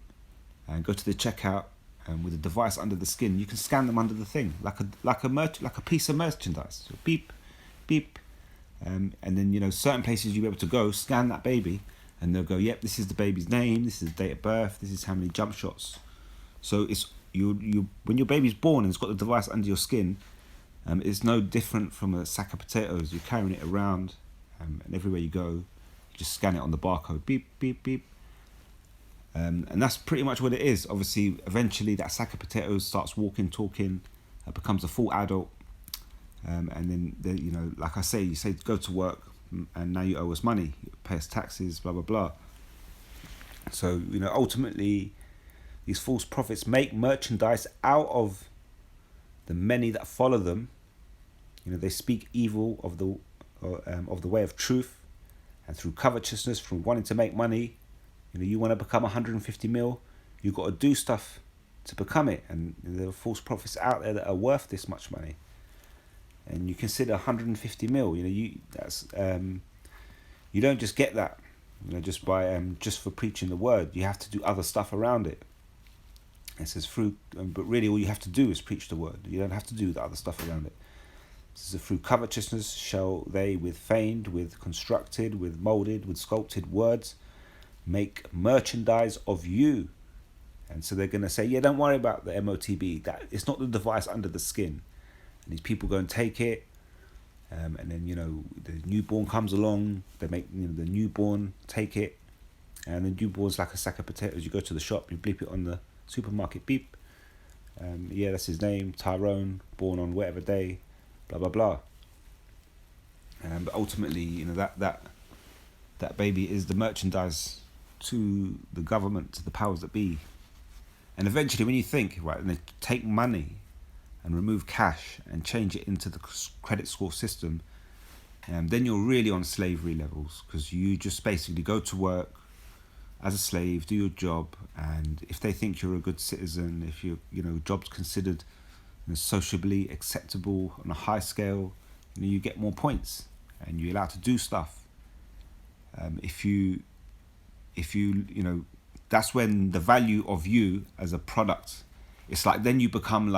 and go to the checkout, and with a device under the skin, you can scan them under the thing, like a piece of merchandise. So beep, beep, and then certain places you'll be able to go scan that baby, and they'll go, yep, this is the baby's name, this is the date of birth, this is how many jump shots. So it's you when your baby's born and it's got the device under your skin, it's no different from a sack of potatoes. You're carrying it around, and everywhere you go, you just scan it on the barcode, beep, beep, beep. And that's pretty much what it is. Obviously, eventually that sack of potatoes starts walking, talking, becomes a full adult, and then like I say, you say go to work, and now you owe us money, you pay us taxes, blah blah blah. So ultimately, these false prophets make merchandise out of the many that follow them. They speak evil of the way of truth, and through covetousness, through wanting to make money. You want to become 150 mil, you've got to do stuff to become it. And there are false prophets out there that are worth this much money. And you consider 150 mil, you don't just get that, just by just for preaching the word. You have to do other stuff around it. It says but really all you have to do is preach the word. You don't have to do the other stuff around it. It says, through covetousness shall they with feigned, with constructed, with molded, with sculpted words make merchandise of you. And so they're going to say, yeah, don't worry about the MOTB. That it's not the device under the skin. And these people go and take it, and then the newborn comes along. They make the newborn take it, and the newborn's like a sack of potatoes. You go to the shop, you bleep it on the supermarket, beep. Yeah, that's his name, Tyrone, born on whatever day, blah blah blah. But ultimately, that baby is the merchandise to the government, to the powers that be. And eventually, when you think, right, and they take money and remove cash and change it into the credit score system, then you're really on slavery levels, because you just basically go to work as a slave, do your job, and if they think you're a good citizen, if job's considered sociably acceptable on a high scale, you get more points and you're allowed to do stuff. If you that's when the value of you as a product, it's like then you become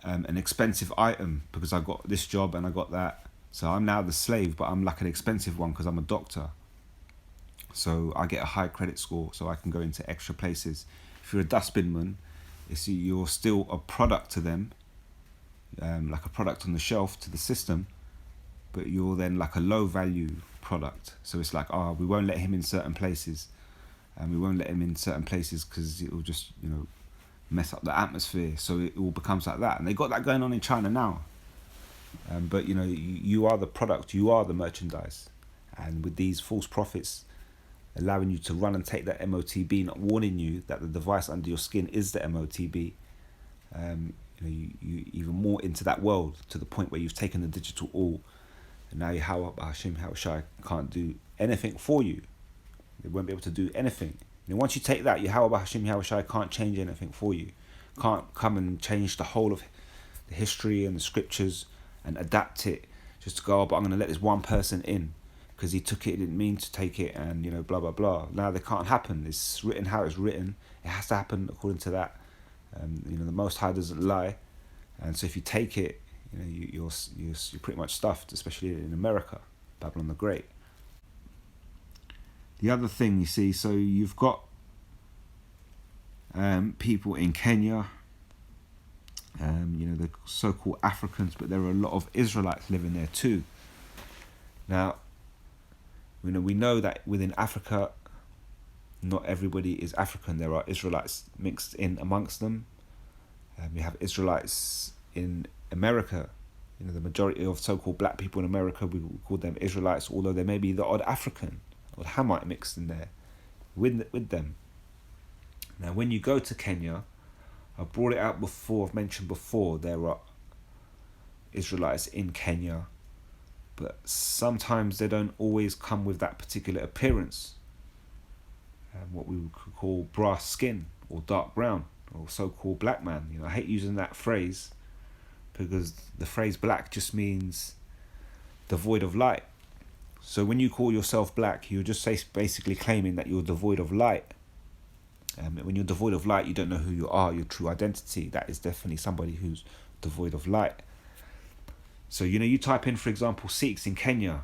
an expensive item, because I got this job and I got that. So I'm now the slave, but I'm like an expensive one because I'm a doctor. So I get a high credit score, so I can go into extra places. If you're a dustbinman, you're still a product to them, like a product on the shelf to the system, but you're then like a low value product. So it's like, we won't let him in certain places, and we won't let him in certain places because it will just mess up the atmosphere. So it all becomes like that, and they got that going on in China now. But you are the product, you are the merchandise, and with these false prophets allowing you to run and take that MOTB, not warning you that the device under your skin is the MOTB, you even more into that world, to the point where you've taken the digital all, and now Yahweh Hashem Shai can't do anything for you. They won't be able to do anything. Once you take that, Yahweh Hashem Shai can't change anything for you. Can't come and change the whole of the history and the scriptures and adapt it just to go, but I'm going to let this one person in because he took it, he didn't mean to take it, and blah blah blah. Now they can't happen. It's written how it's written. It has to happen according to that. The Most High doesn't lie, and so if you take it, you're pretty much stuffed, especially in America, Babylon the Great. The other thing you see, so you've got people in Kenya, the so-called Africans, but there are a lot of Israelites living there too. Now, we know that within Africa, not everybody is African. There are Israelites mixed in amongst them. You have Israelites in America. The majority of so-called black people in America, we call them Israelites, although there may be the odd African or Hamite mixed in there with them. Now, when you go to Kenya, I've brought it out before, I've mentioned before, there are Israelites in Kenya, but sometimes they don't always come with that particular appearance, what we would call brass skin or dark brown or so-called black man. I hate using that phrase because the phrase black just means devoid of light. So when you call yourself black, you're just basically claiming that you're devoid of light. When you're devoid of light, you don't know who you are, your true identity. That is definitely somebody who's devoid of light. So, you type in, for example, Sikhs in Kenya,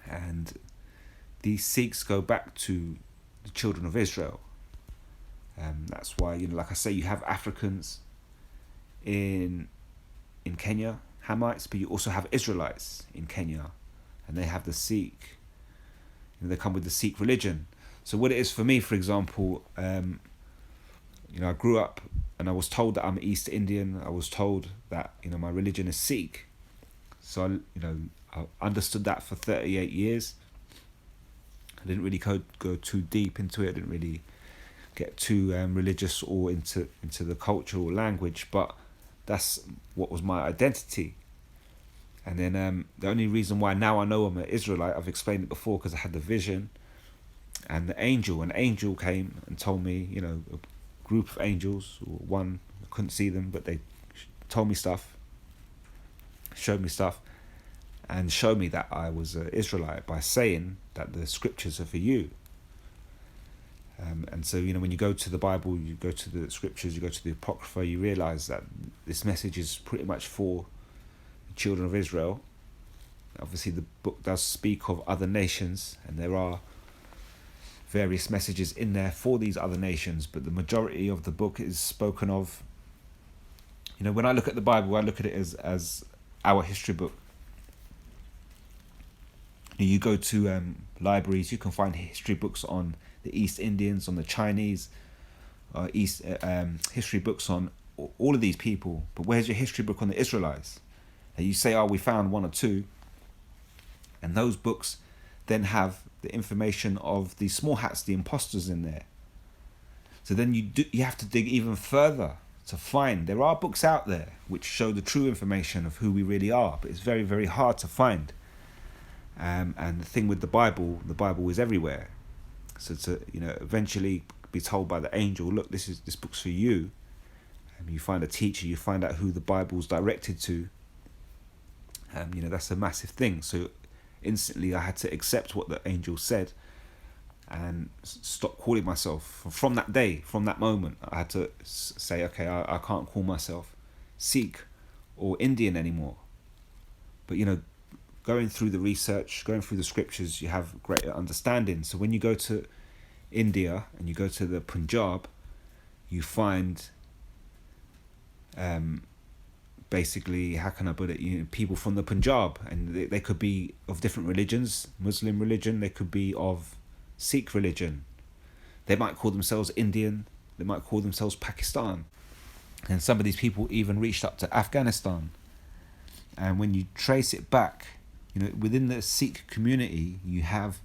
and these Sikhs go back to the children of Israel. That's why, like I say, you have Africans in Kenya, Hamites, but you also have Israelites in Kenya, and they have the Sikh. They come with the Sikh religion. So what it is for me, for example, I grew up and I was told that I'm East Indian. I was told that, my religion is Sikh. So, I understood that for 38 years. I didn't really go too deep into it. I didn't really get too religious or into the culture or language, but that's what was my identity. And then the only reason why now I know I'm an Israelite, I've explained it before, because I had the vision. And an angel came and told me, a group of angels, or one, I couldn't see them, but they told me stuff, showed me stuff, and showed me that I was an Israelite by saying that the scriptures are for you. And so, when you go to the Bible, you go to the scriptures, you go to the Apocrypha, you realise that this message is pretty much for the children of Israel. Obviously, the book does speak of other nations, and there are various messages in there for these other nations, but the majority of the book is spoken of. When I look at the Bible, I look at it as our history book. You go to libraries, you can find history books on the East Indians, on the Chinese, history books on all of these people. But where's your history book on the Israelites? And you say, we found one or two, and those books then have the information of the small hats, the imposters in there. So then you have to dig even further to find. There are books out there which show the true information of who we really are, but it's very, very hard to find. And the thing with the Bible is everywhere. So to eventually be told by the angel, look, this book's for you. You find a teacher, you find out who the Bible's directed to. That's a massive thing. So instantly I had to accept what the angel said and stop calling myself. From that day, from that moment, I had to say, okay, I can't call myself Sikh or Indian anymore. But going through the research, going through the scriptures, you have greater understanding. So when you go to India and you go to the Punjab, you find basically, how can I put it, people from the Punjab, and they could be of different religions, Muslim religion, they could be of Sikh religion. They might call themselves Indian, they might call themselves Pakistan. And some of these people even reached up to Afghanistan. And when you trace it back, within the Sikh community, you have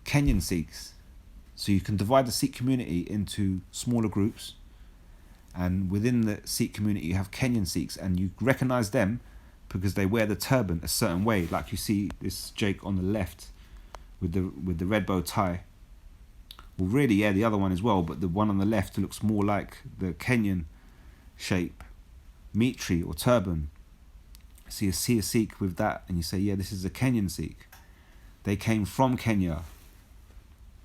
Kenyan Sikhs. So you can divide the Sikh community into smaller groups. And within the Sikh community, you have Kenyan Sikhs, and you recognize them because they wear the turban a certain way. Like you see this Jake on the left with the red bow tie. Well, really, yeah, the other one as well, but the one on the left looks more like the Kenyan shape, mitri or turban. So you see a Sikh with that, and you say, yeah, this is a Kenyan Sikh. They came from Kenya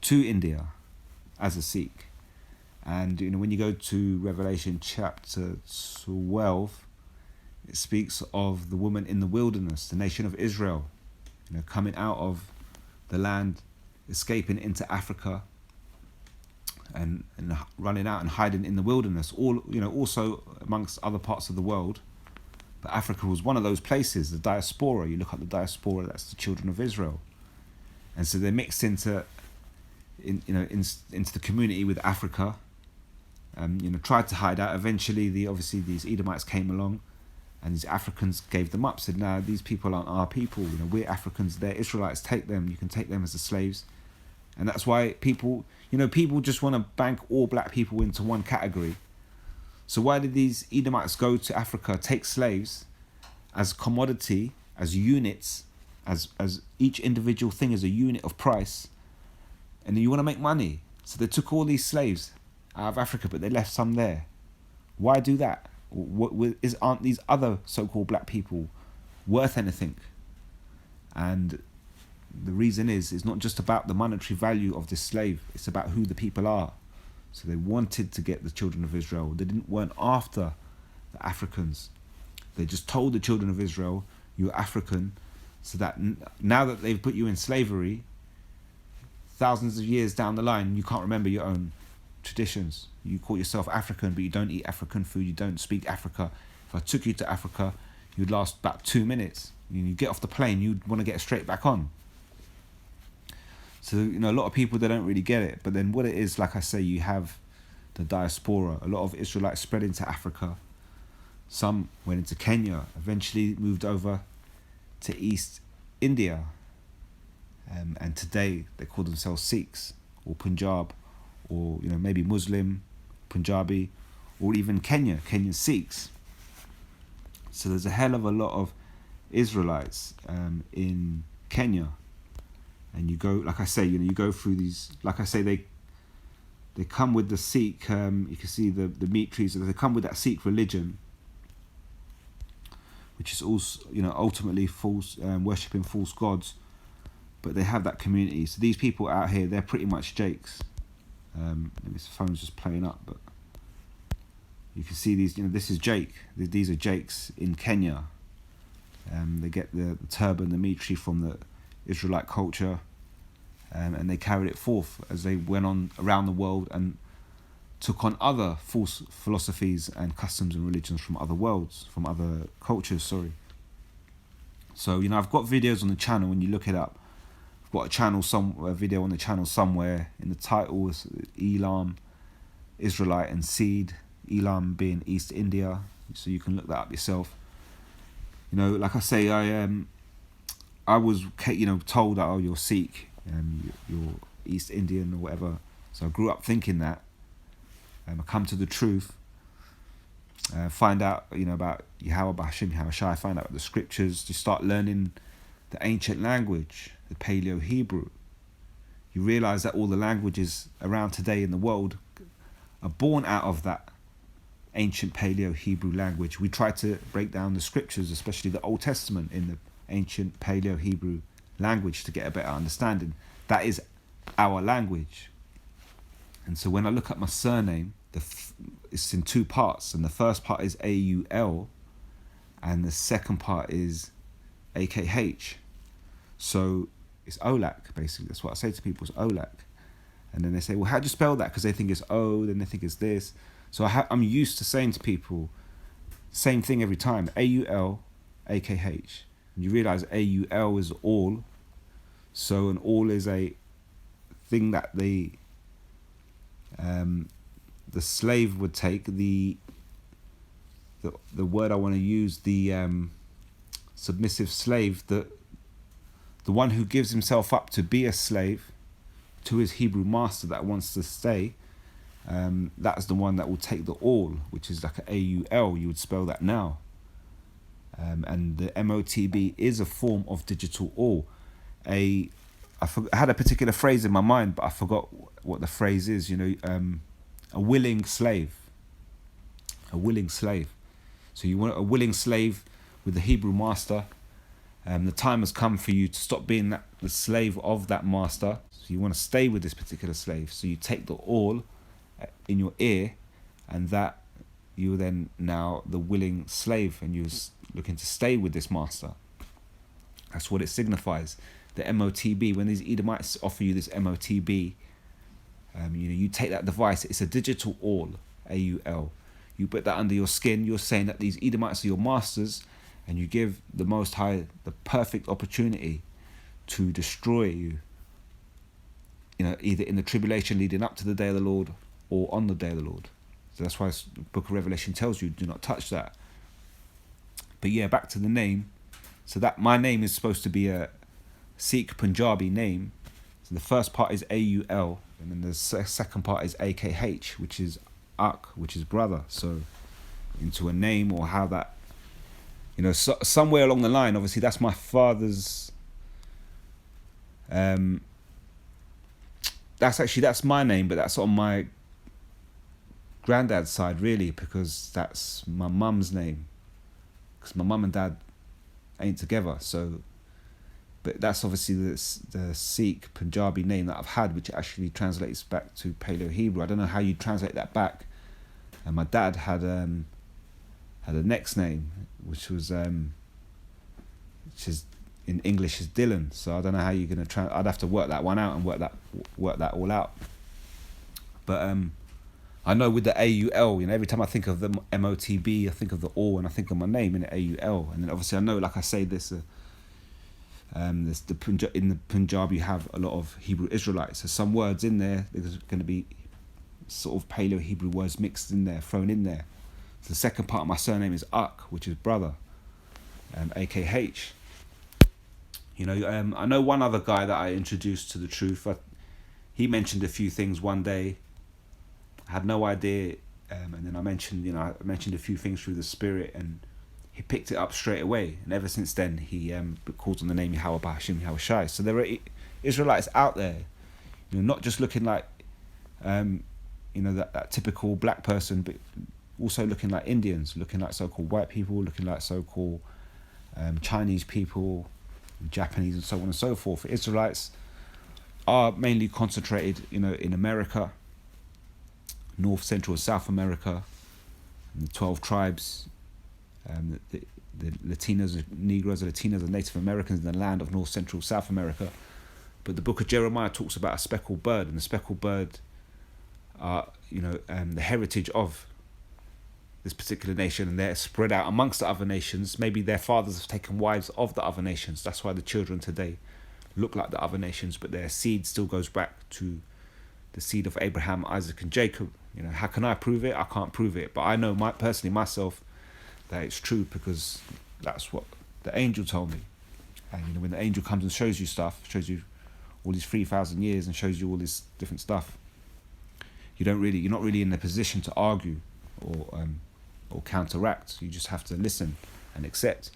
to India as a Sikh. And when you go to Revelation chapter 12, It speaks of the woman in the wilderness, the nation of Israel, coming out of the land, escaping into Africa, and running out and hiding in the wilderness. Also amongst other parts of the world, but Africa was one of those places. The diaspora. You look at the diaspora. That's the children of Israel, and so they're mixed into the community with Africa. Tried to hide out. Eventually, these Edomites came along, and these Africans gave them up. Said, "No, these people aren't our people. We're Africans. They're Israelites. Take them. You can take them as the slaves." And that's why people just want to bank all black people into one category. So why did these Edomites go to Africa, take slaves as commodity, as units, as each individual thing is a unit of price, and then you want to make money? So they took all these slaves out of Africa, but they left some there. Why do that? Aren't these other so-called black people worth anything? And the reason is, it's not just about the monetary value of this slave, it's about who the people are. So they wanted to get the children of Israel. They weren't after the Africans. They just told the children of Israel, you're African, so that now that they've put you in slavery, thousands of years down the line, you can't remember your own traditions. You call yourself African, but you don't eat African food, you don't speak Africa. If I took you to Africa, you'd last about 2 minutes. You get off the plane, you'd want to get straight back on. So, a lot of people, they don't really get it. But then what it is, like I say, you have the diaspora. A lot of Israelites spread into Africa. Some went into Kenya, eventually moved over to East India. And today they call themselves Sikhs or Punjab, or maybe Muslim, Punjabi, or even Kenyan Sikhs. So there's a hell of a lot of Israelites in Kenya. And you go, like I say, you go through these, like I say, they come with the Sikh, you can see the meat trees, they come with that Sikh religion, which is also, ultimately false, worshipping false gods, but they have that community. So these people out here, they're pretty much Jakes. This phone's just playing up, but you can see these, this is Jake. These are Jakes in Kenya. They get the turban, the meat tree from the Israelite culture, and they carried it forth as they went on around the world and took on other false philosophies and customs and religions from other worlds, from other cultures, So, I've got videos on the channel. When you look it up, I've got a video on the channel somewhere. In the title is Elam, Israelite and Seed, Elam being East India, so you can look that up yourself. Like I say, I was, told that, oh, you're Sikh, you're East Indian or whatever. So I grew up thinking that. I come to the truth, find out, about Yahweh Hashem, Shai, find out the scriptures, to start learning the ancient language, the Paleo-Hebrew. You realise that all the languages around today in the world are born out of that ancient Paleo-Hebrew language. We try to break down the scriptures, especially the Old Testament, in the ancient Paleo-Hebrew language to get a better understanding. That is our language. And so when I look at my surname, it's in two parts, and the first part is A-U-L, and the second part is A-K-H. So it's Olak, basically. That's what I say to people, it's Olak. And then they say, well, how do you spell that? Because they think it's O, then they think it's this. So I'm used to saying to people, same thing every time, A-U-L, A-K-H. And you realise A-U-L is all. So an all is a thing that the slave would take, the word I want to use, the submissive slave, the one who gives himself up to be a slave to his Hebrew master that wants to stay, that's the one that will take the all, which is like an A-U-L, you would spell that now. And the M-O-T-B is a form of digital all. I had a particular phrase in my mind, but I forgot what the phrase is, a willing slave. A willing slave. So you want a willing slave with the Hebrew master. The time has come for you to stop being the slave of that master. So you want to stay with this particular slave. So you take the all in your ear, and that you're then now the willing slave, and looking to stay with this master. That's what it signifies. The MOTB, when these Edomites offer you this MOTB, you take that device. It's a digital awl, AUL. You put that under your skin. You're saying that these Edomites are your masters, and you give the Most High the perfect opportunity to destroy you. Either in the tribulation leading up to the day of the Lord or on the day of the Lord. So that's why the book of Revelation tells you, do not touch that. But yeah, back to the name. So that my name is supposed to be a Sikh Punjabi name. So the first part is AUL, and then the second part is AKH, which is Ak, which is brother. So into a name, or how that, somewhere along the line, obviously that's my father's, that's my name, but that's on my granddad's side, really, because that's my mum's name, because my mum and dad ain't together. So, but that's obviously the Sikh Punjabi name that I've had, which actually translates back to Paleo-Hebrew. I don't know how you translate that back. And my dad had a next name, which is in English is Dylan. So I don't know how you're gonna I'd have to work that one out and work that all out. But I know with the AUL, every time I think of the MOTB, I think of the AUL, and I think of my name in the AUL. And then obviously I know, like I say, in the Punjab you have a lot of Hebrew Israelites. So some words in there, there's going to be sort of Paleo-Hebrew words mixed in there, thrown in there. So the second part of my surname is Ak, which is brother, AKH. I know one other guy that I introduced to the truth. He mentioned a few things one day. I had no idea, and then I mentioned a few things through the Spirit, and he picked it up straight away. And ever since then, he calls on the name Yahweh Bahashim Yahweh Shai. So there are Israelites out there, not just looking like, that typical black person, but also looking like Indians, looking like so-called white people, looking like so-called Chinese people, Japanese, and so on and so forth. Israelites are mainly concentrated, in America, North, Central, and South America, and the 12 tribes, the Latinos, Negroes, the Latinos, and Native Americans in the land of North, Central, South America. But the book of Jeremiah talks about a speckled bird, and the speckled bird are, the heritage of this particular nation, and they're spread out amongst the other nations. Maybe their fathers have taken wives of the other nations. That's why the children today look like the other nations, but their seed still goes back to the seed of Abraham, Isaac, and Jacob. How can I prove it? I can't prove it, but I know personally myself that it's true, because that's what the angel told me. And when the angel comes and shows you stuff, shows you all these 3,000 years and shows you all this different stuff, you're not really in a position to argue or counteract. You just have to listen and accept.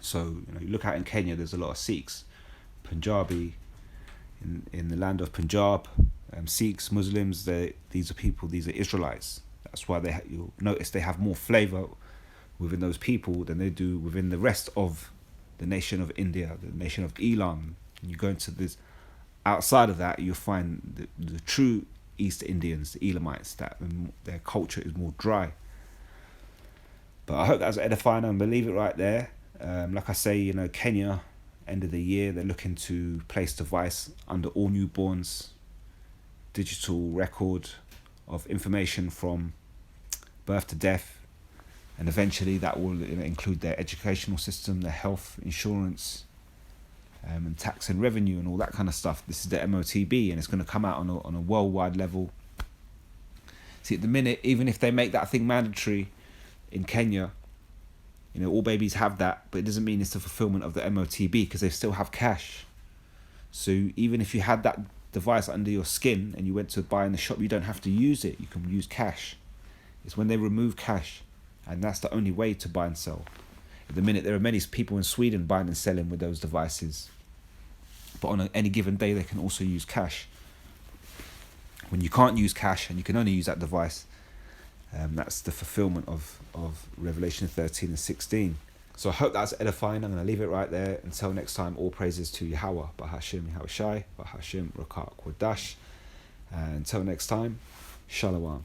So you look out in Kenya, there's a lot of Sikhs, Punjabi, in the land of Punjab, Sikhs, Muslims. These are Israelites. That's why you'll notice they have more flavour within those people than they do within the rest of the nation of India, the nation of Elam. And you go into this, outside of that, you'll find the true East Indians, the Elamites, that their culture is more dry. But I hope that's edifying, and believe it right there. Like I say, Kenya, end of the year, they're looking to place device under all newborns, digital record of information from birth to death, and eventually that will include their educational system, their health, insurance, and tax and revenue and all that kind of stuff. This is the MOTB, and it's going to come out on a worldwide level. See, at the minute, even if they make that thing mandatory in Kenya, all babies have that, but it doesn't mean it's the fulfillment of the MOTB, because they still have cash. So even if you had that device under your skin and you went to buy in the shop, you don't have to use it. You can use cash. It's when they remove cash, and that's the only way to buy and sell. At the minute, there are many people in Sweden buying and selling with those devices, but on any given day they can also use cash. When you can't use cash and you can only use that device, that's the fulfillment of Revelation 13 and 16. So I hope that's edifying. I'm going to leave it right there. Until next time, all praises to Yahweh, Bahashim Yahweh Shai, Bahashim Rakak Wadash. And until next time, Shalom.